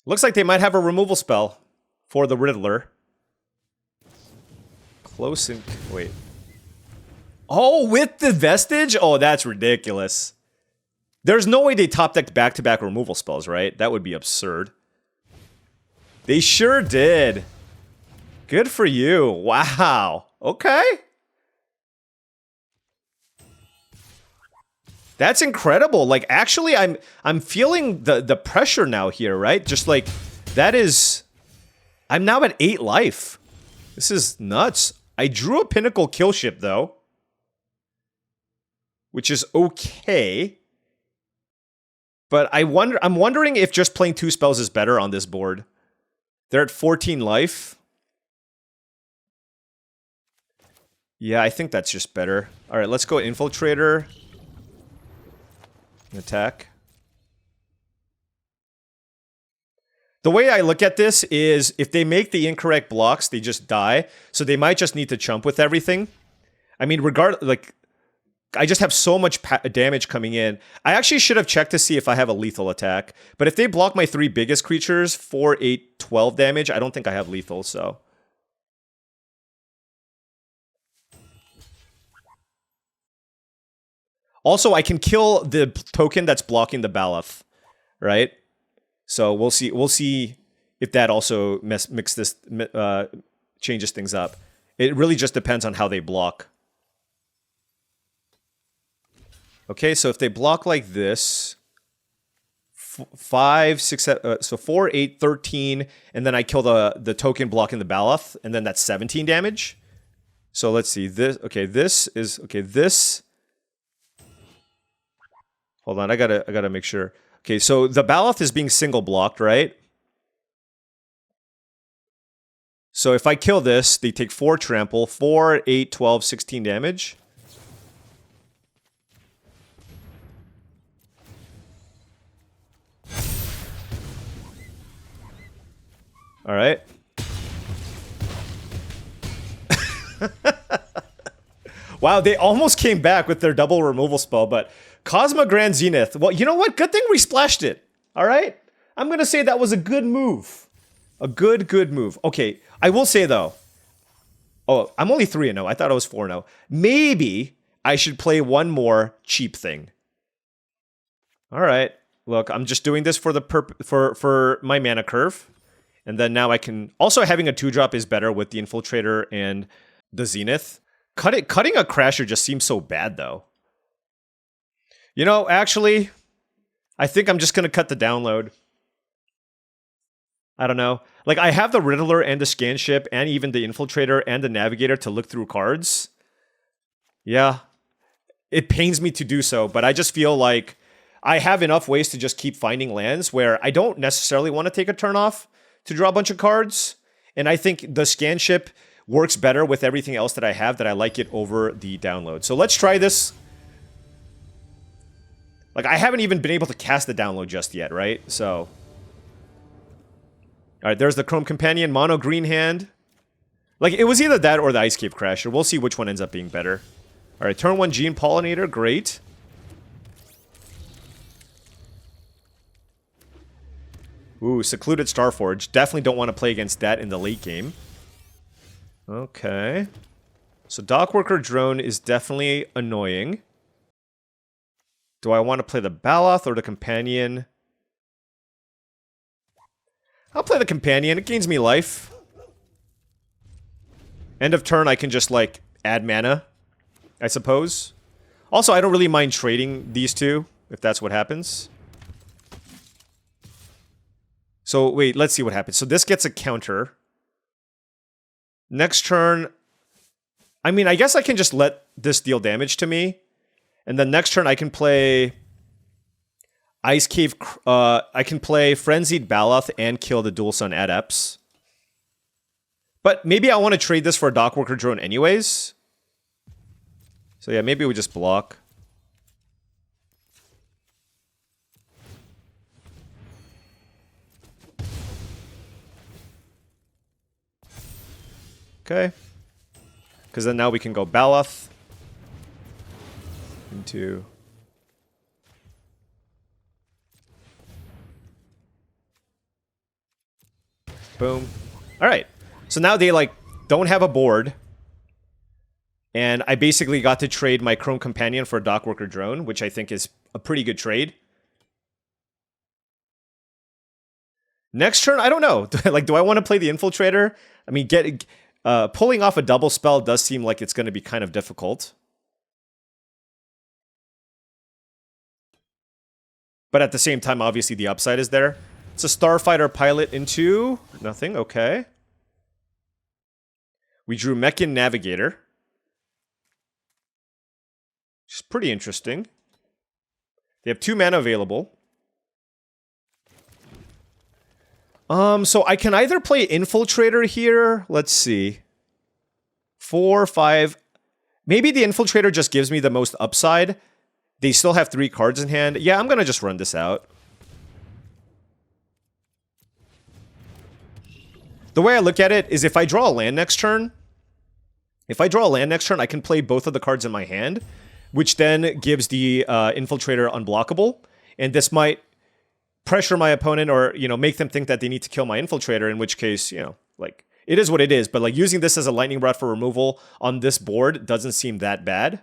A: Looks like they might have a removal spell for the Riddler. Close and... wait. Oh, with the Vestige? Oh, that's ridiculous. There's no way they top-decked back-to-back removal spells, right? That would be absurd. They sure did. Good for you. Wow. Okay. That's incredible. Like, actually, I'm feeling the pressure now here, right? Just like, that is... I'm now at 8 life. This is nuts. I drew a Pinnacle kill ship, though. Which is okay. But I'm wondering if just playing 2 spells is better on this board. They're at 14 life. Yeah, I think that's just better. Alright, let's go Infiltrator. Attack. The way I look at this is, if they make the incorrect blocks, they just die. So they might just need to chump with everything. I mean, like, I just have so much damage coming in. I actually should have checked to see if I have a lethal attack. But if they block my 3 biggest creatures, 4, 8, 12 damage, I don't think I have lethal, so... Also, I can kill the token that's blocking the Baloth, right? So we'll see if that also changes things up. It really just depends on how they block. Okay, so if they block like this, 5, 6, 7, so 4, 8, 13, and then I kill the token blocking the Baloth, and then that's 17 damage. So let's see, this this. Hold on, I gotta make sure. Okay, so the Baloth is being single blocked, right? So if I kill this, they take 4 trample, 4, 8, 12, 16 damage. All right. Wow, they almost came back with their double removal spell, but Cosmo Grand Zenith. Well, you know what? Good thing we splashed it. All right? I'm going to say that was a good move. A good move. Okay, I will say, though. Oh, I'm only 3-0. I thought I was 4-0. Maybe I should play one more cheap thing. All right. Look, I'm just doing this for the for my mana curve. And then now I can... Also, having a 2-drop is better with the Infiltrator and the Zenith. Cutting a Crasher just seems so bad, though. You know, actually, I think I'm just going to cut the download. I don't know. Like, I have the Riddler and the Scan Ship and even the Infiltrator and the Navigator to look through cards. Yeah. It pains me to do so, but I just feel like I have enough ways to just keep finding lands where I don't necessarily want to take a turn off to draw a bunch of cards. And I think the Scan Ship works better with everything else that I have, that I like it over the download. So let's try this. Like, I haven't even been able to cast the download just yet, right? So... Alright, there's the Chrome Companion, mono green hand. Like, it was either that or the Ice Cave Crasher. We'll see which one ends up being better. Alright, turn 1 Gene Pollinator, great. Ooh, Secluded Starforge. Definitely don't want to play against that in the late game. Okay. So Dockworker Drone is definitely annoying. Do I want to play the Baloth or the Companion? I'll play the Companion. It gains me life. End of turn, I can just, like, add mana, I suppose. Also, I don't really mind trading these two, if that's what happens. So, wait, let's see what happens. So this gets a counter. Next turn... I mean, I guess I can just let this deal damage to me. And then next turn, I can play... Ice Cave... I can play Frenzied Baloth and kill the Dual Sun Adepts. But maybe I want to trade this for a Dockworker drone anyways. So yeah, maybe we just block. Okay. Because then now we can go Baloth into... Boom. All right. So now they, like, don't have a board. And I basically got to trade my Chrome Companion for a Dockworker drone, which I think is a pretty good trade. Next turn, I don't know. Like, do I want to play the Infiltrator? I mean, pulling off a double spell does seem like it's going to be kind of difficult. But at the same time, obviously, the upside is there. It's a Starfighter pilot into... Nothing, okay. We drew Mechan Navigator. Which is pretty interesting. They have 2 mana available. So I can either play Infiltrator here. Let's see. 4, 5. Maybe the Infiltrator just gives me the most upside. They still have 3 cards in hand. Yeah, I'm going to just run this out. The way I look at it is if I draw a land next turn, I can play both of the cards in my hand, which then gives the Infiltrator unblockable. And this might pressure my opponent or, you know, make them think that they need to kill my Infiltrator, in which case, you know, like, it is what it is. But, like, using this as a lightning rod for removal on this board doesn't seem that bad.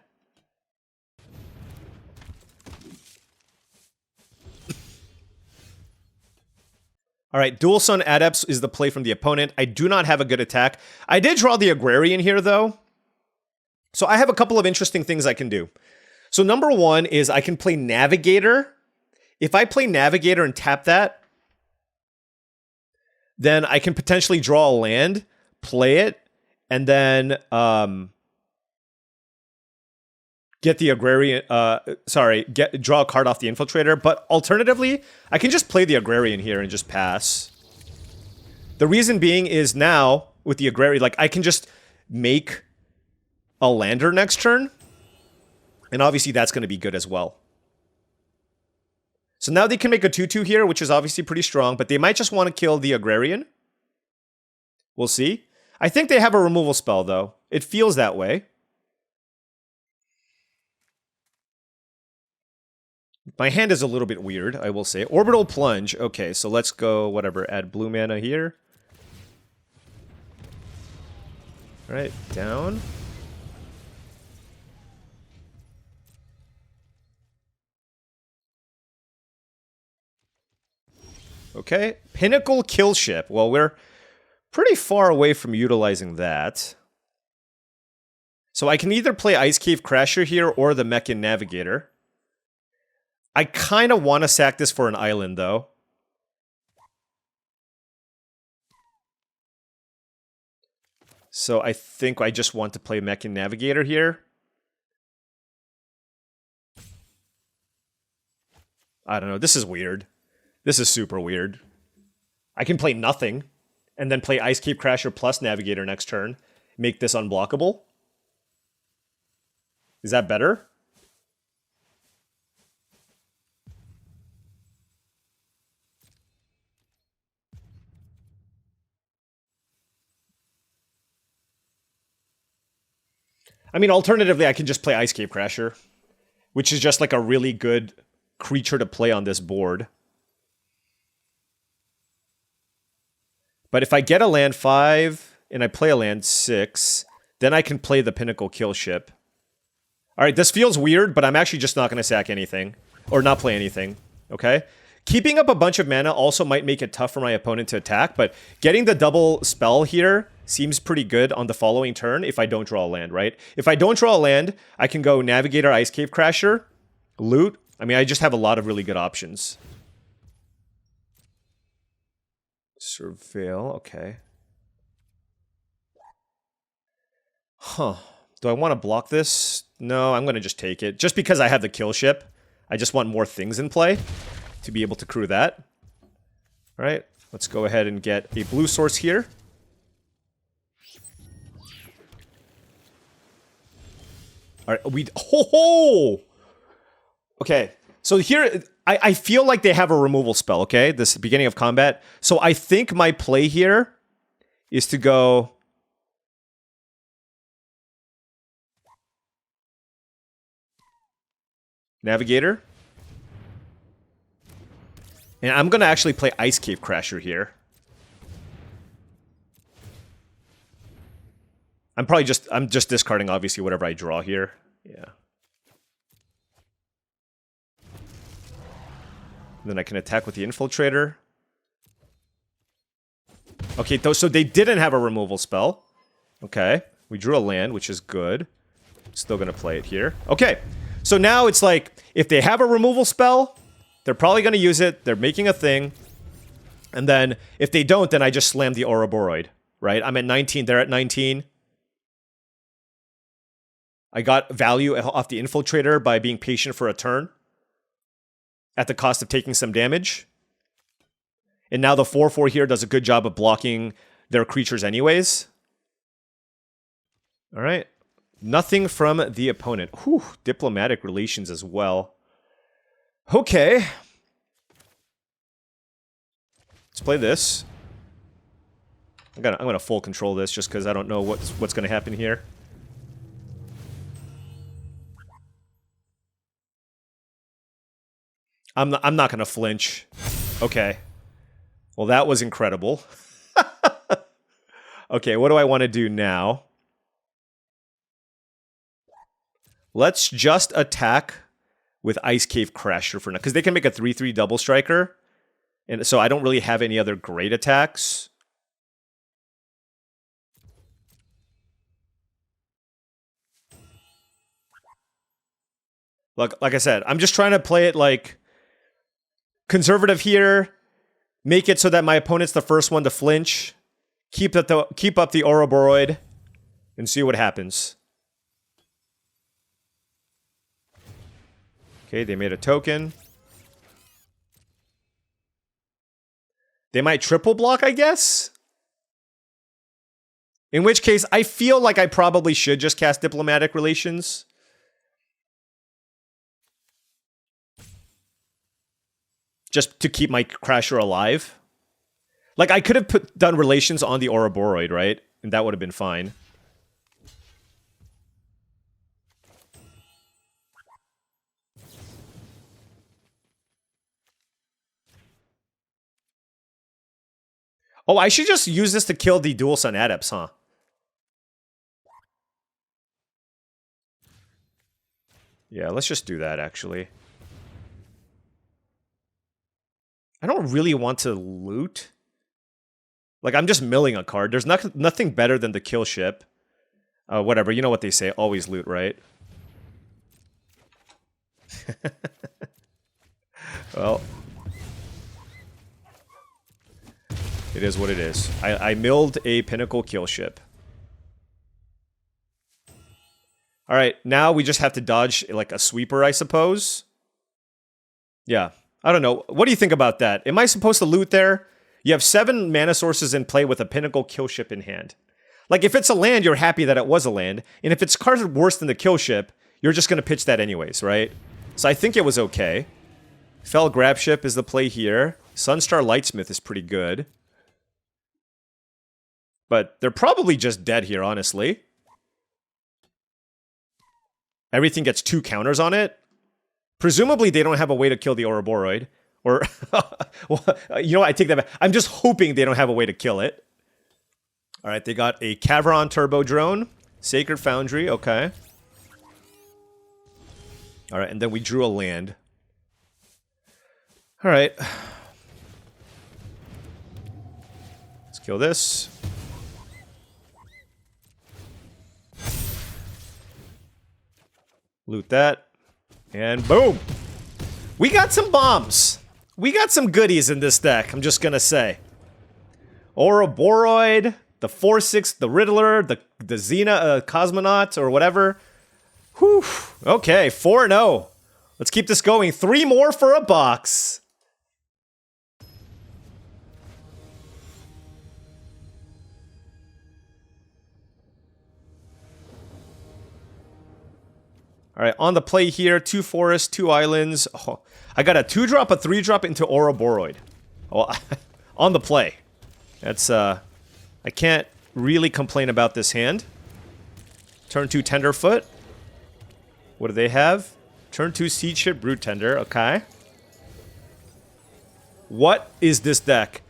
A: All right, Dual Sun Adepts is the play from the opponent. I do not have a good attack. I did draw the Agrarian here, though. So I have a couple of interesting things I can do. So number one is I can play Navigator. If I play Navigator and tap that, then I can potentially draw a land, play it, and then get the Agrarian, draw a card off the Infiltrator. But alternatively, I can just play the Agrarian here and just pass. The reason being is now, with the Agrarian, like, I can just make a lander next turn. And obviously that's going to be good as well. So now they can make a 2/2 here, which is obviously pretty strong. But they might just want to kill the Agrarian. We'll see. I think they have a removal spell, though. It feels that way. My hand is a little bit weird, I will say. Orbital Plunge. Okay, so let's go, whatever, add blue mana here. All right, down. Okay, Pinnacle Kill Ship. Well, we're pretty far away from utilizing that. So I can either play Ice Cave Crasher here or the Mechan Navigator. I kind of want to sack this for an island, though. So I think I just want to play Mechan Navigator here. I don't know. This is weird. This is super weird. I can play nothing, and then play Ice Cave Crasher plus Navigator next turn. Make this unblockable. Is that better? I mean, alternatively, I can just play Ice Cave Crasher, which is just like a really good creature to play on this board. But if I get a land 5 and I play a land 6, then I can play the Pinnacle Kill Ship. All right, this feels weird, but I'm actually just not going to sack anything or not play anything, okay? Keeping up a bunch of mana also might make it tough for my opponent to attack, but getting the double spell here seems pretty good on the following turn if I don't draw a land, right? If I don't draw a land, I can go Navigator, Ice Cave Crasher, loot. I mean, I just have a lot of really good options. Surveil, okay. Huh. Do I want to block this? No, I'm going to just take it. Just because I have the kill ship. I just want more things in play to be able to crew that. All right, let's go ahead and get a blue source here. All right, ho. Okay, so here, I feel like they have a removal spell, okay? This beginning of combat. So I think my play here is to go... Navigator. And I'm going to actually play Ice Cave Crasher here. I'm just discarding, obviously, whatever I draw here. Yeah. Then I can attack with the Infiltrator. Okay, so they didn't have a removal spell. Okay. We drew a land, which is good. Still going to play it here. Okay. So now it's like, if they have a removal spell, they're probably going to use it. They're making a thing. And then, if they don't, then I just slam the Ouroboros, right? I'm at 19. They're at 19. I got value off the Infiltrator by being patient for a turn. At the cost of taking some damage. And now the 4/4 here does a good job of blocking their creatures anyways. All right. Nothing from the opponent. Whew, diplomatic relations as well. Okay. Let's play this. I'm gonna full control this just because I don't know what's gonna happen here. I'm not gonna flinch. Okay. Well, that was incredible. Okay, what do I want to do now? Let's just attack with Ice Cave Crasher for now, because they can make a 3/3 double striker, and so I don't really have any other great attacks. Like I said, I'm just trying to play it like conservative here, make it so that my opponent's the first one to flinch, keep up the Ouroboros, and see what happens. Okay, they made a token. They might triple block, I guess? In which case, I feel like I probably should just cast Diplomatic Relations. Just to keep my Crasher alive. Like, I could have done Relations on the Ouroboros, right? And that would have been fine. Oh, I should just use this to kill the Dual Sun Adepts, huh? Yeah, let's just do that, actually. I don't really want to loot. Like, I'm just milling a card. There's nothing better than the kill ship. Whatever, you know what they say. Always loot, right? Well. It is what it is. I milled a Pinnacle kill ship. Alright, now we just have to dodge, like, a sweeper, I suppose. Yeah. I don't know. What do you think about that? Am I supposed to loot there? You have 7 mana sources in play with a Pinnacle kill ship in hand. Like, if it's a land, you're happy that it was a land. And if it's carded worse than the kill ship, you're just going to pitch that anyways, right? So I think it was okay. Fell Grab Ship is the play here. Sunstar Lightsmith is pretty good. But they're probably just dead here, honestly. Everything gets 2 counters on it. Presumably, they don't have a way to kill the Ouroboros. Or, well, you know what? I take that back. I'm just hoping they don't have a way to kill it. All right, they got a Cavron Turbo Drone. Sacred Foundry, okay. All right, and then we drew a land. All right. Let's kill this. Loot that. And boom! We got some bombs! We got some goodies in this deck, I'm just gonna say. Ouroboros, the 4/6, the Riddler, the Xena Cosmonaut, or whatever. Whew. Okay, 4-0. Let's keep this going. 3 more for a box. All right, on the play here, 2 forests, 2 islands. Oh, I got a 2-drop, a 3-drop into Ouroboros. Oh, on the play. That's, I can't really complain about this hand. Turn 2 Tenderfoot. What do they have? Turn 2 Siege Ship, Brute Tender. Okay. What is this deck?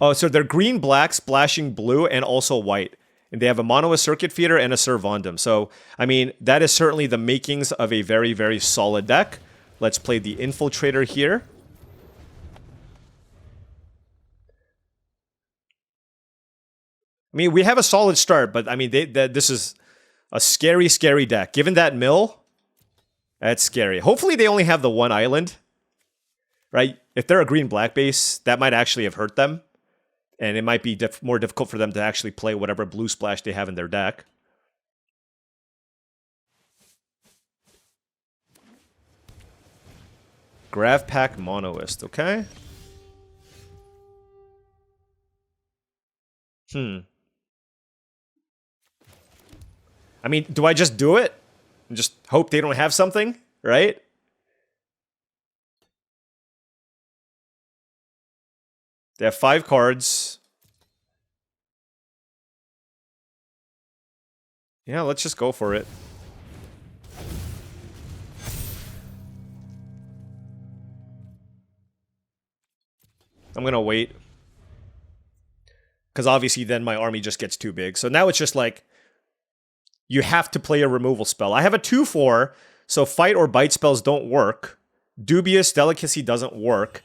A: Oh, so they're green, black, splashing blue, and also white. And they have a mono, a circuit feeder, and a servandum. So, I mean, that is certainly the makings of a very, very solid deck. Let's play the Infiltrator here. I mean, we have a solid start, but I mean, this is a scary, scary deck. Given that mill, that's scary. Hopefully they only have the 1 island, right? If they're a green-black base, that might actually have hurt them. And it might be more difficult for them to actually play whatever blue splash they have in their deck. Gravpack Monoist, okay? I mean, do I just do it? And just hope they don't have something, right? They have 5 cards. Yeah, let's just go for it. I'm gonna wait. Because obviously then my army just gets too big. So now it's just like, you have to play a removal spell. I have a 2/4, so fight or bite spells don't work. Dubious Delicacy doesn't work.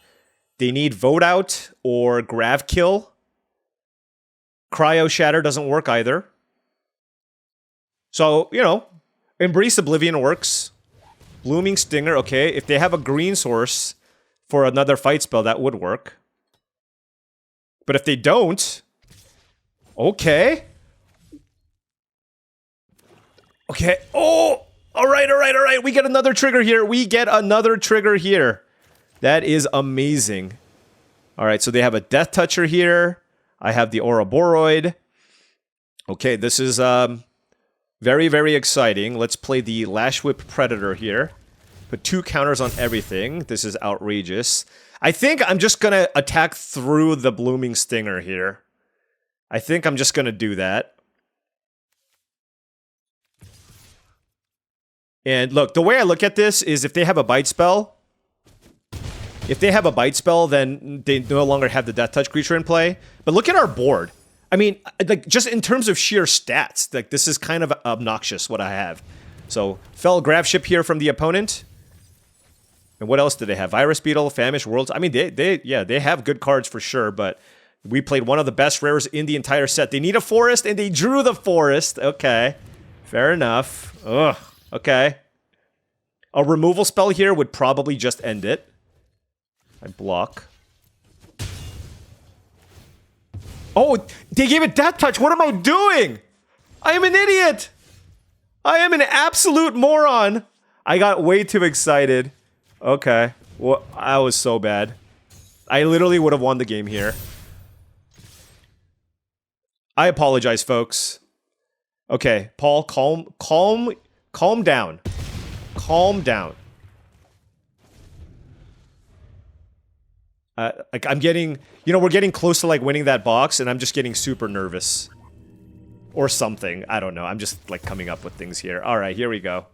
A: They need Vote Out or Grav Kill. Cryo Shatter doesn't work either. So, you know, Embrace Oblivion works. Blooming Stinger, okay. If they have a green source for another fight spell, that would work. But if they don't, okay. Okay. Oh, all right. We get another trigger here. That is amazing. All right, so they have a Death Toucher here. I have the Ouroboros. Okay, this is very, very exciting. Let's play the Lash Whip Predator here. Put 2 counters on everything. This is outrageous. I think I'm just going to attack through the Blooming Stinger here. I think I'm just going to do that. And look, the way I look at this is if they have a bite spell, then they no longer have the Death Touch creature in play. But look at our board. I mean, like, just in terms of sheer stats, like, this is kind of obnoxious what I have. So, Fell Grav Ship here from the opponent. And what else do they have? Virus Beetle, Famish, Worlds. I mean, they have good cards for sure, but we played one of the best rares in the entire set. They need a forest, and they drew the forest. Okay. Fair enough. Ugh. Okay. A removal spell here would probably just end it. I block. Oh, they gave it Death Touch. What am I doing? I am an idiot. I am an absolute moron. I got way too excited. Okay. Well, I was so bad. I literally would have won the game here. I apologize, folks. Okay, Paul, calm down. Calm down. Like, I'm getting, you know, we're getting close to, like, winning that box, and I'm just getting super nervous. Or something. I don't know. I'm just, like, coming up with things here. Alright, here we go.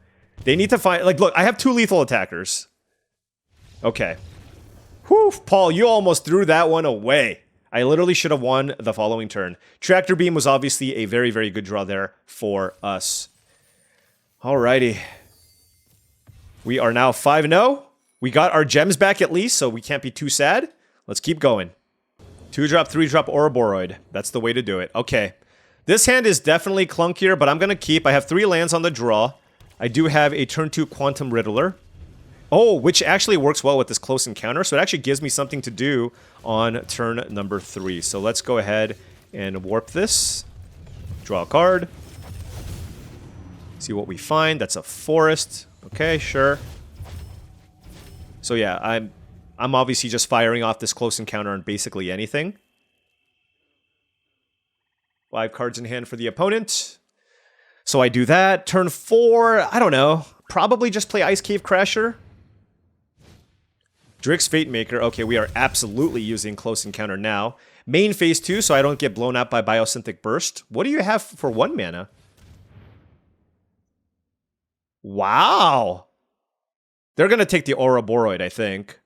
A: They need to find, like, look, I have 2 lethal attackers. Okay. Whew, Paul, you almost threw that one away. I literally should have won the following turn. Tractor Beam was obviously a very, very good draw there for us. Alrighty. We are now 5-0. We got our gems back at least, so we can't be too sad. Let's keep going. 2-drop, 3-drop Ouroboros. That's the way to do it. Okay. This hand is definitely clunkier, but I'm going to keep. I have 3 lands on the draw. I do have a turn 2 Quantum Riddler. Oh, which actually works well with this close encounter, so it actually gives me something to do on turn number 3. So let's go ahead and warp this. Draw a card. See what we find. That's a forest. Okay, sure. So yeah, I'm obviously just firing off this close encounter on basically anything. 5 cards in hand for the opponent. So I do that. Turn 4, I don't know. probably just play Ice Cave Crasher. Drix Fate Maker. Okay, we are absolutely using Close Encounter now. Main phase 2, so I don't get blown out by Biosynthetic Burst. What do you have for 1 mana? Wow. They're going to take the Ouroboros, I think.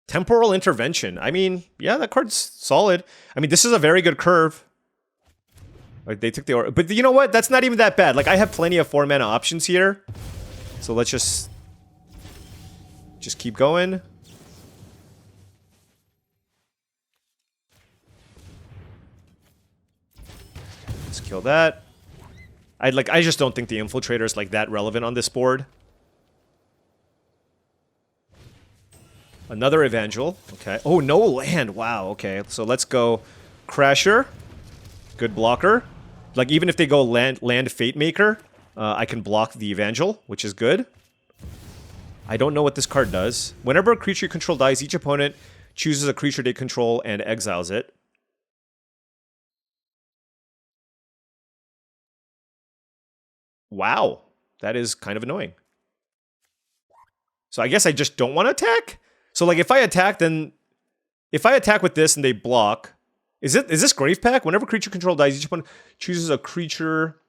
A: Temporal Intervention. I mean, yeah, that card's solid. I mean, this is a very good curve. Like, they took the Ouroboros. But you know what? That's not even that bad. Like, I have plenty of 4 mana options here. So let's just keep going. Let's kill that. I just don't think the Infiltrator is like that relevant on this board. Another Evangel. Okay. Oh, no land. Wow. Okay. So let's go Crasher. Good blocker. Like, even if they go land Fate Maker, I can block the Evangel, which is good. I don't know what this card does. Whenever a creature you control dies, each opponent chooses a creature they control and exiles it. Wow. That is kind of annoying. So I guess I just don't want to attack? So, like, if I attack, then... If I attack with this and they block... Is this Grave Pack? Whenever creature control dies, each opponent chooses a creature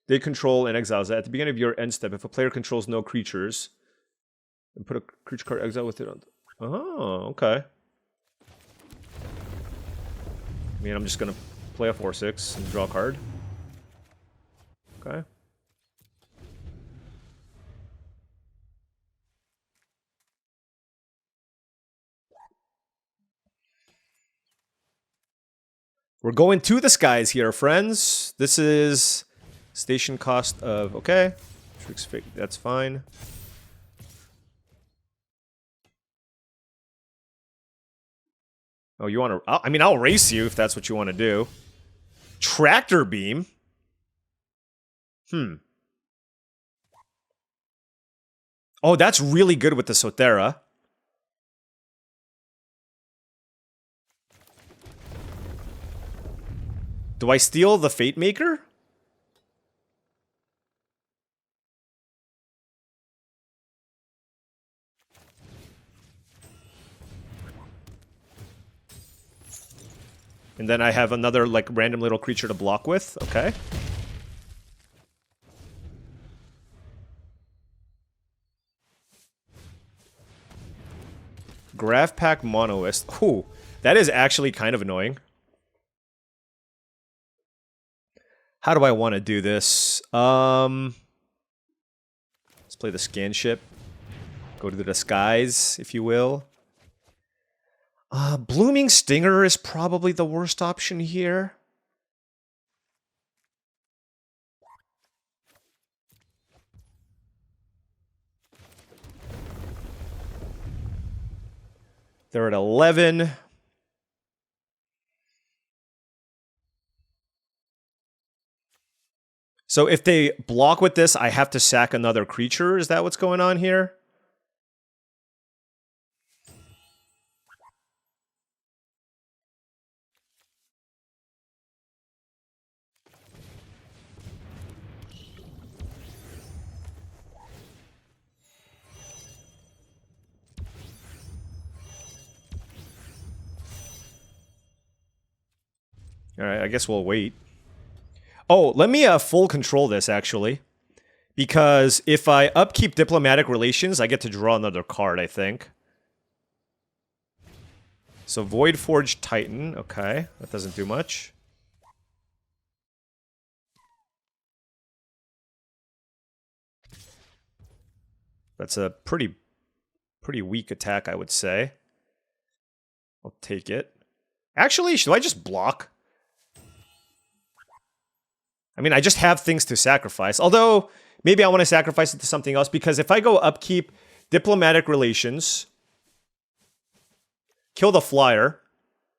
A: they control and exiles it. At the beginning of your end step, if a player controls no creatures... And put a creature card exile with it on... Oh, okay. I mean, I'm just gonna play a 4/6 and draw a card. Okay. We're going to the skies here, friends. This is station cost of... Okay. Tricks fake. That's fine. Oh, you want to... I mean, I'll race you if that's what you want to do. Tractor Beam? Oh, that's really good with the Sothera. Do I steal the Fate Maker? And then I have another, like, random little creature to block with. Okay. Graph Pack Monoist. Ooh, that is actually kind of annoying. How do I want to do this? Let's play the Scan Ship. Go to the skies, if you will. Blooming Stinger is probably the worst option here. They're at 11. So if they block with this, I have to sack another creature. Is that what's going on here? Alright, I guess we'll wait. Oh, let me full control this, actually. Because if I upkeep Diplomatic Relations, I get to draw another card, I think. So Voidforged Titan, okay. That doesn't do much. That's a pretty weak attack, I would say. I'll take it. Actually, should I just block? I mean, I just have things to sacrifice. Although, maybe I want to sacrifice it to something else, because if I go upkeep Diplomatic Relations, kill the Flyer,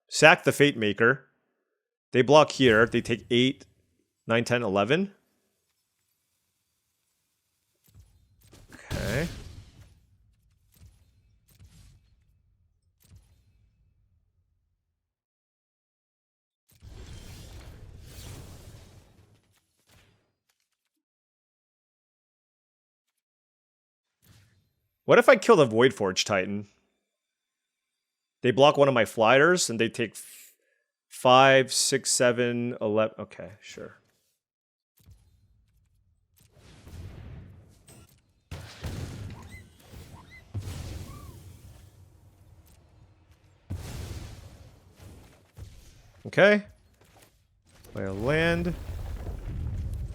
A: sack the Fate Maker, they block here, they take 8, 9, 10, 11. Okay. What if I kill the Voidforge Titan? They block one of my flyers and they take 5, 6, 7, 11. Okay, sure. Okay. Play a land.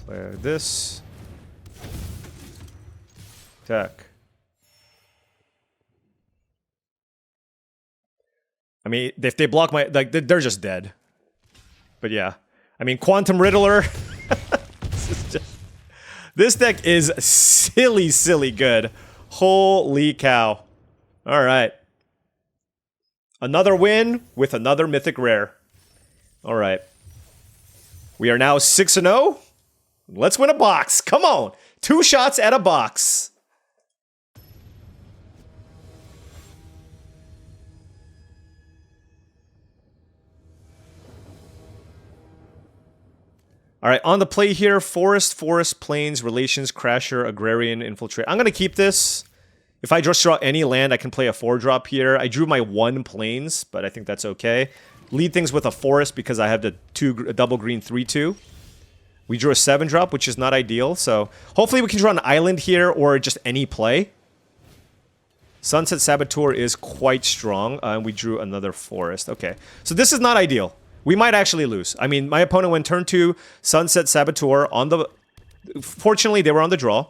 A: Play this. Attack. I mean, if they block my... Like, they're just dead. But yeah. I mean, Quantum Riddler... This deck is silly, silly good. Holy cow. Alright. Another win with another Mythic Rare. Alright. We are now 6-0. Let's win a box. Come on. 2 shots at a box. All right, on the play here, Forest, Plains, Relations, Crasher, Agrarian, Infiltrate. I'm going to keep this. If I just draw any land, I can play a 4-drop here. I drew my 1 Plains, but I think that's okay. Lead things with a Forest because I have the double green 3/2. We drew a 7-drop, which is not ideal, so hopefully we can draw an island here or just any play. Sunset Saboteur is quite strong, and we drew another Forest. Okay, so this is not ideal. We might actually lose. I mean, my opponent went turn 2, Sunset Saboteur on the... Fortunately, they were on the draw.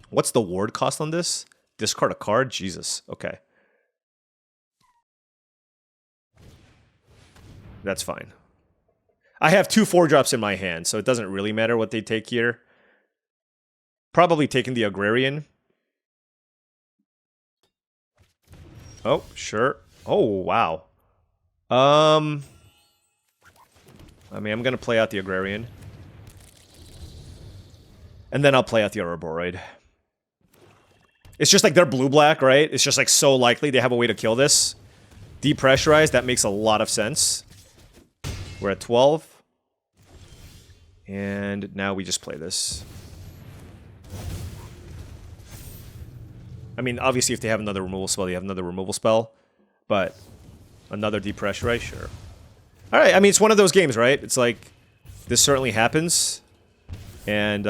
A: What's the ward cost on this? Discard a card? Jesus. Okay. That's fine. I have 2 4-drops in my hand, so it doesn't really matter what they take here. Probably taking the Agrarian. Oh, sure. Oh, wow. I mean, I'm going to play out the Agrarian. And then I'll play out the Ouroboros. It's just like they're blue-black, right? It's just like so likely they have a way to kill this. Depressurize, that makes a lot of sense. We're at 12. And now we just play this. I mean, obviously if they have another removal spell, they have another removal spell. But another depressurize, sure. Alright, I mean, it's one of those games, right? It's like, this certainly happens. And,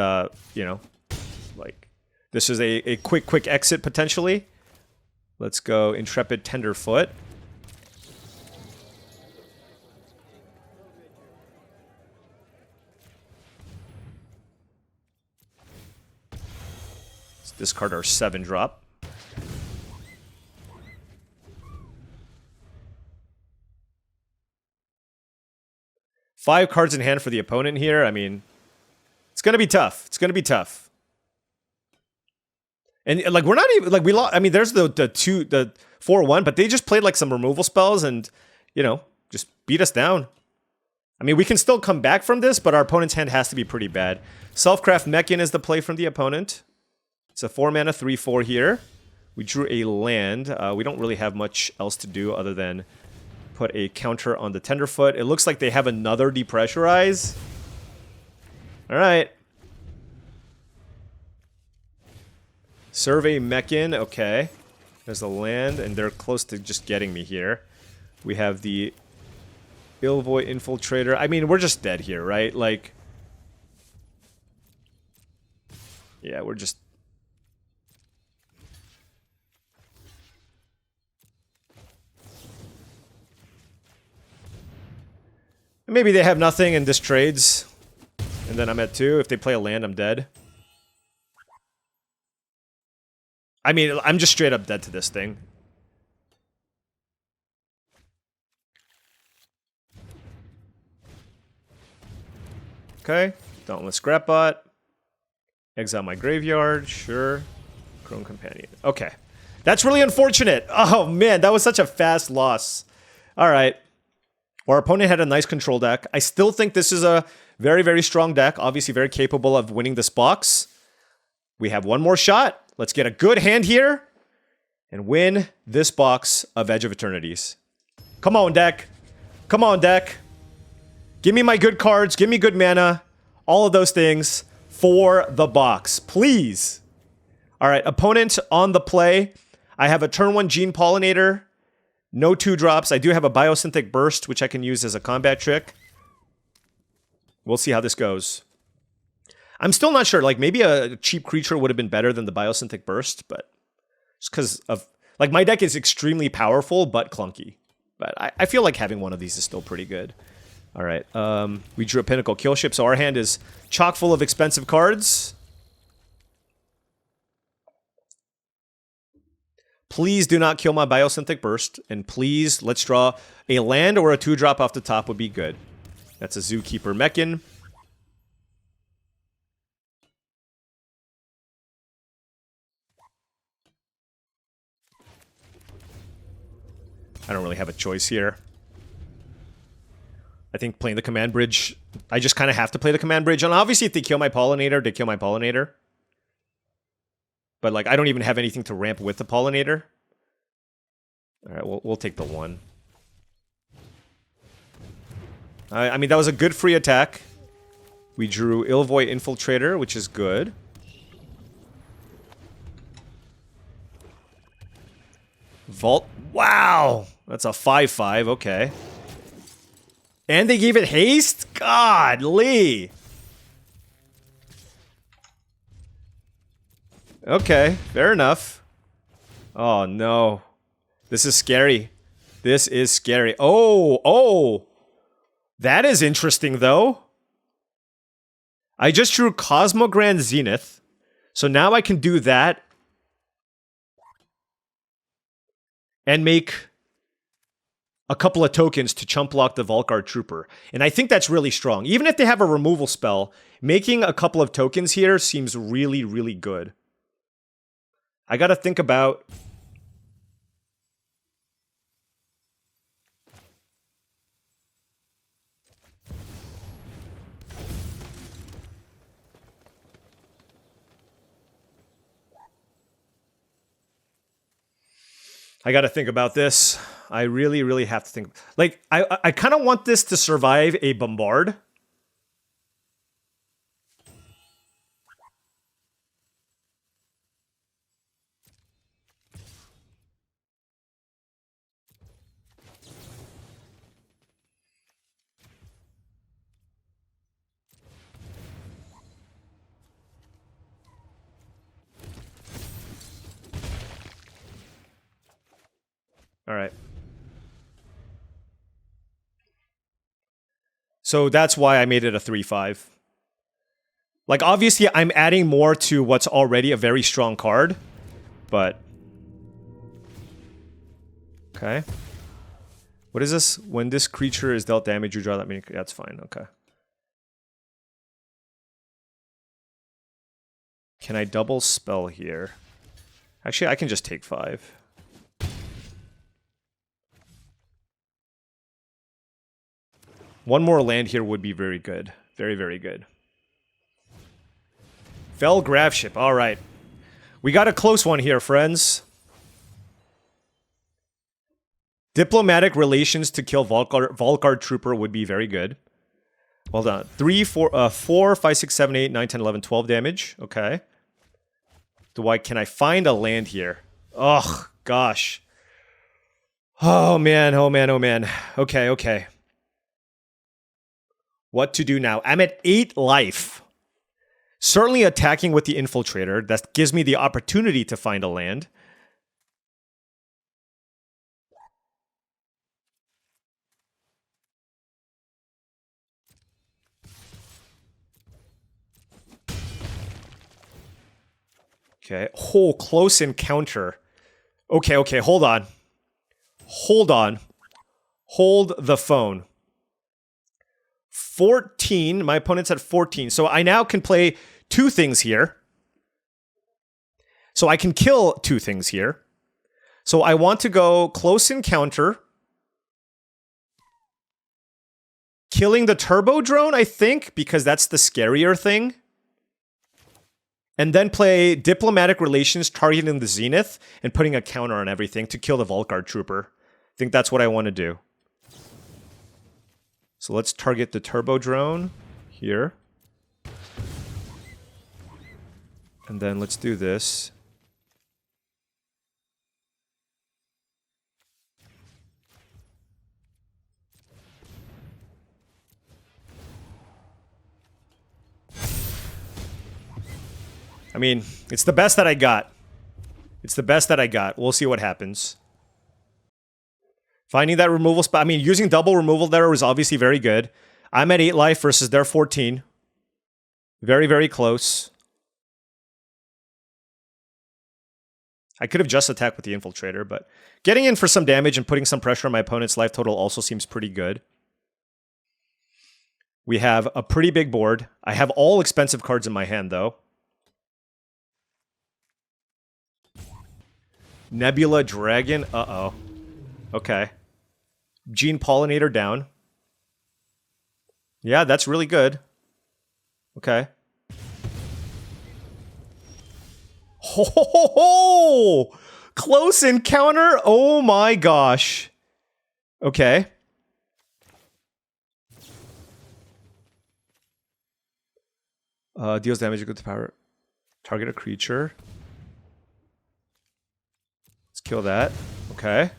A: you know, like, this is a quick exit, potentially. Let's go Intrepid Tenderfoot. Let's discard our 7-drop. Five cards in hand for the opponent here. I mean, it's going to be tough. It's going to be tough. And, like, we're not even... Like, we lost... I mean, there's the 4-1, but they just played, like, some removal spells and, you know, just beat us down. I mean, we can still come back from this, but our opponent's hand has to be pretty bad. Selfcraft Mechan is the play from the opponent. It's a 4-mana 3/4 here. We drew a land. We don't really have much else to do other than... put a counter on the Tenderfoot. It looks like they have another Depressurize. Alright. Survey Mechan, okay. There's a land, and they're close to just getting me here. We have the Illvoid Infiltrator. I mean, we're just dead here, right? Like... Yeah, we're just... Maybe they have nothing and this trades. And then I'm at 2. If they play a land, I'm dead. I mean, I'm just straight up dead to this thing. Okay. Dauntless Scrapbot. Exile my graveyard. Sure. Crone Companion. Okay. That's really unfortunate. Oh, man. That was such a fast loss. All right. Our opponent had a nice control deck. I still think this is a very, very strong deck. Obviously very capable of winning this box. We have one more shot. Let's get a good hand here and win this box of Edge of Eternities. Come on, deck. Come on, deck. Give me my good cards. Give me good mana. All of those things for the box. Please. All right, opponent on the play. I have a turn 1 Gene Pollinator. No 2-drops. I do have a Biosynthetic Burst, which I can use as a combat trick. We'll see how this goes. I'm still not sure. Like, maybe a cheap creature would have been better than the Biosynthetic Burst, but just because of... Like, my deck is extremely powerful, but clunky. But I feel like having one of these is still pretty good. All right. We drew a Pinnacle Kill Ship, so our hand is chock full of expensive cards. Please do not kill my Biosynthetic Burst. And please, let's draw a land or a 2-drop off the top would be good. That's a Zookeeper Mechan. I don't really have a choice here. I think playing the Command Bridge, I just kind of have to play the Command Bridge. And obviously if they kill my Pollinator, they kill my Pollinator. But like, I don't even have anything to ramp with the Pollinator. All right, we'll take the 1. I mean, that was a good free attack. We drew Ilvoy Infiltrator, which is good. Vault. Wow! That's a 5/5, okay. And they gave it haste? Godly! Okay, fair enough. Oh, no. This is scary. This is scary. Oh! That is interesting, though. I just drew Cosmogrand Zenith. So now I can do that. And make a couple of tokens to chump block the Volkguard Trooper. And I think that's really strong. Even if they have a removal spell, making a couple of tokens here seems really, really good. I gotta think about... I gotta think about this. I really, really have to think. Like, I kind of want this to survive a Bombard. All right. So that's why I made it a 3/5. Like, obviously, I'm adding more to what's already a very strong card, but... Okay. What is this? When this creature is dealt damage, you draw that many... That's fine, okay. Can I double spell here? Actually, I can just take 5. One more land here would be very good. Very, very good. Fell Graveship. All right. We got a close one here, friends. Diplomatic Relations to kill Volkguard Trooper would be very good. Well done. 4, 5, 6, 7, 8, 9, 10, 11, 12 damage. Okay. Can I find a land here? Ugh, gosh. Oh, man. Oh, man. Oh, man. Okay, okay. What to do now? I'm at 8 life. Certainly attacking with the Infiltrator. That gives me the opportunity to find a land. Okay. Oh, close encounter. Okay, okay, hold on. Hold on. Hold the phone. 14. My opponent's at 14. So I now can play 2 things here. So I can kill 2 things here. So I want to go close encounter. Killing the Turbo Drone, I think, because that's the scarier thing. And then play Diplomatic Relations, targeting the Zenith, and putting a counter on everything to kill the Volkguard Trooper. I think that's what I want to do. So let's target the Turbo Drone here. And then let's do this. I mean, it's the best that I got. It's the best that I got. We'll see what happens. Finding that removal spot. I mean, using double removal there was obviously very good. I'm at 8 life versus their 14. Very, very close. I could have just attacked with the Infiltrator, but getting in for some damage and putting some pressure on my opponent's life total also seems pretty good. We have a pretty big board. I have all expensive cards in my hand, though. Nebula Dragon? Uh-oh. Okay. Gene Pollinator down. Yeah, that's really good. Okay. Ho, ho, ho, ho! Close encounter? Oh my gosh. Okay. Deals damage equal to power. Target a creature. Let's kill that. Okay.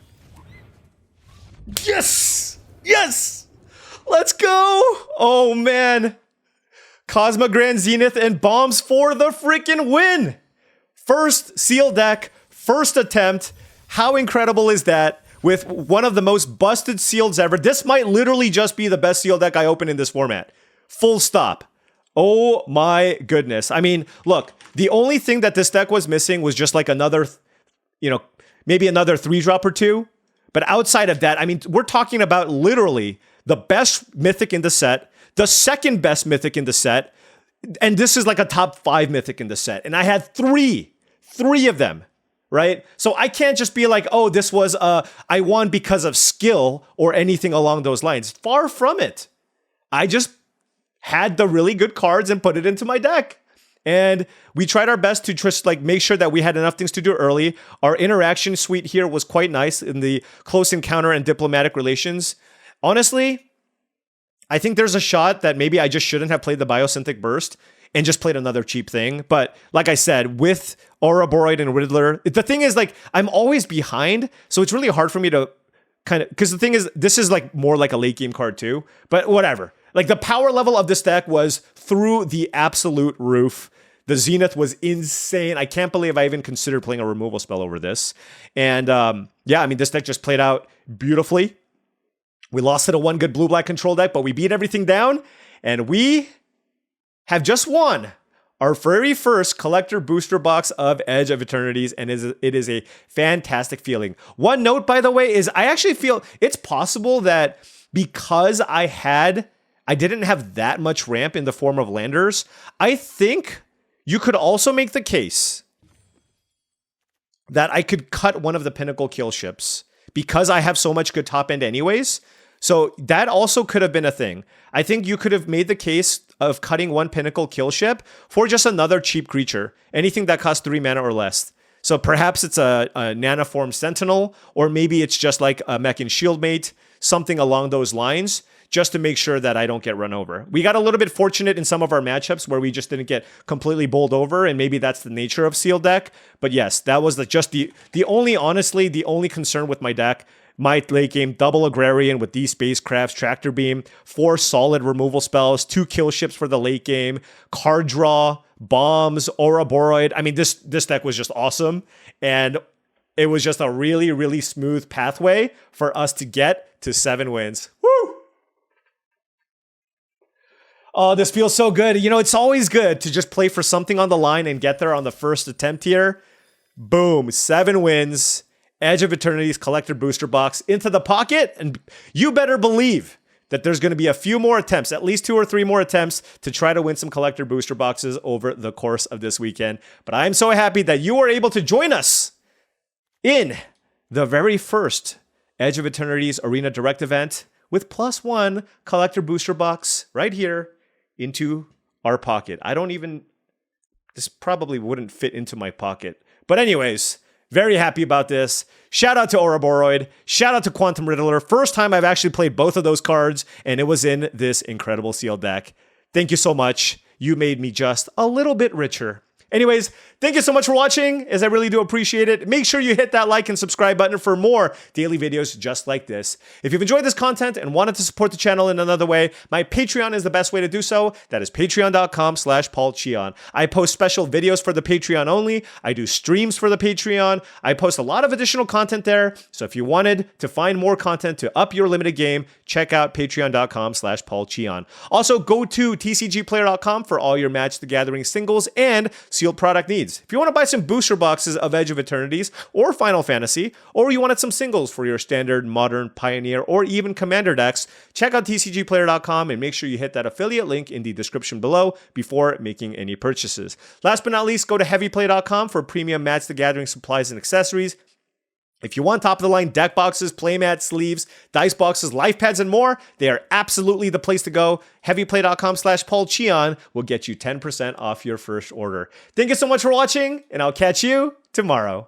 A: Yes! Yes! Let's go! Oh man. Cosmo Grand Zenith and Bombs for the freaking win! First seal deck, first attempt. How incredible is that? With one of the most busted seals ever. This might literally just be the best seal deck I open in this format. Full stop. Oh my goodness. I mean, look, the only thing that this deck was missing was just like another, you know, maybe another 3-drop or 2. But outside of that, I mean, we're talking about literally the best mythic in the set, the second best mythic in the set, and this is like a top 5 mythic in the set. And I had three of them, right? So I can't just be like, oh, this was, I won because of skill or anything along those lines. Far from it. I just had the really good cards and put it into my deck. And we tried our best to just like make sure that we had enough things to do early. Our interaction suite here was quite nice in the close encounter and diplomatic relations. Honestly, I think there's a shot that maybe I just shouldn't have played the Biosynthetic Burst and just played another cheap thing. But like I said, with Ouroboros and Riddler, the thing is like I'm always behind. So it's really hard for me to kind of, because the thing is, this is like more like a late game card too, but whatever. Like the power level of this deck was through the absolute roof. The Zenith was insane. I can't believe I even considered playing a removal spell over this. And yeah, I mean, this deck just played out beautifully. We lost to a one good blue-black control deck, but we beat everything down. And we have just won our very first collector booster box of Edge of Eternities, and it is a fantastic feeling. One note, by the way, is I actually feel it's possible that because I didn't have that much ramp in the form of landers, I think you could also make the case that I could cut one of the Pinnacle kill ships because I have so much good top end anyways. So that also could have been a thing. I think you could have made the case of cutting one Pinnacle kill ship for just another cheap creature. Anything that costs 3 mana or less. So perhaps it's a Nanoform Sentinel, or maybe it's just like a Mech and Shieldmate, something along those lines, just to make sure that I don't get run over. We got a little bit fortunate in some of our matchups where we just didn't get completely bowled over, and maybe that's the nature of Seal deck. But yes, that was the only concern with my deck. My late game, double Agrarian with these spacecrafts, Tractor Beam, 4 solid removal spells, 2 kill ships for the late game, card draw, bombs, Ouroboros. I mean, this deck was just awesome. And it was just a really, really smooth pathway for us to get to 7 wins. Woo! Oh, this feels so good. You know, it's always good to just play for something on the line and get there on the first attempt here. Boom, 7 wins. Edge of Eternities collector booster box into the pocket, and you better believe that there's going to be a few more attempts, at least 2 or 3 more attempts to try to win some collector booster boxes over the course of this weekend. But I'm so happy that you were able to join us in the very first Edge of Eternities Arena Direct event with +1 collector booster box right here into our pocket. This probably wouldn't fit into my pocket. But anyways, very happy about this. Shout out to Ouroboros. Shout out to Quantum Riddler. First time I've actually played both of those cards, and it was in this incredible sealed deck. Thank you so much. You made me just a little bit richer. Anyways, thank you so much for watching, as I really do appreciate it. Make sure you hit that like and subscribe button for more daily videos just like this. If you've enjoyed this content and wanted to support the channel in another way, my Patreon is the best way to do so. That is patreon.com/paulcheon. I post special videos for the Patreon only. I do streams for the Patreon. I post a lot of additional content there. So if you wanted to find more content to up your limited game, check out patreon.com/paulcheon. Also, go to TCGplayer.com for all your Magic the Gathering singles and sealed product needs. If you want to buy some booster boxes of Edge of Eternities or Final Fantasy, or you wanted some singles for your standard, modern, pioneer, or even commander decks, check out TCGplayer.com and make sure you hit that affiliate link in the description below before making any purchases. Last but not least, go to heavyplay.com for premium Magic the Gathering supplies and accessories. If you want top-of-the-line deck boxes, playmats, sleeves, dice boxes, life pads, and more, they are absolutely the place to go. Heavyplay.com/paulcheon will get you 10% off your first order. Thank you so much for watching, and I'll catch you tomorrow.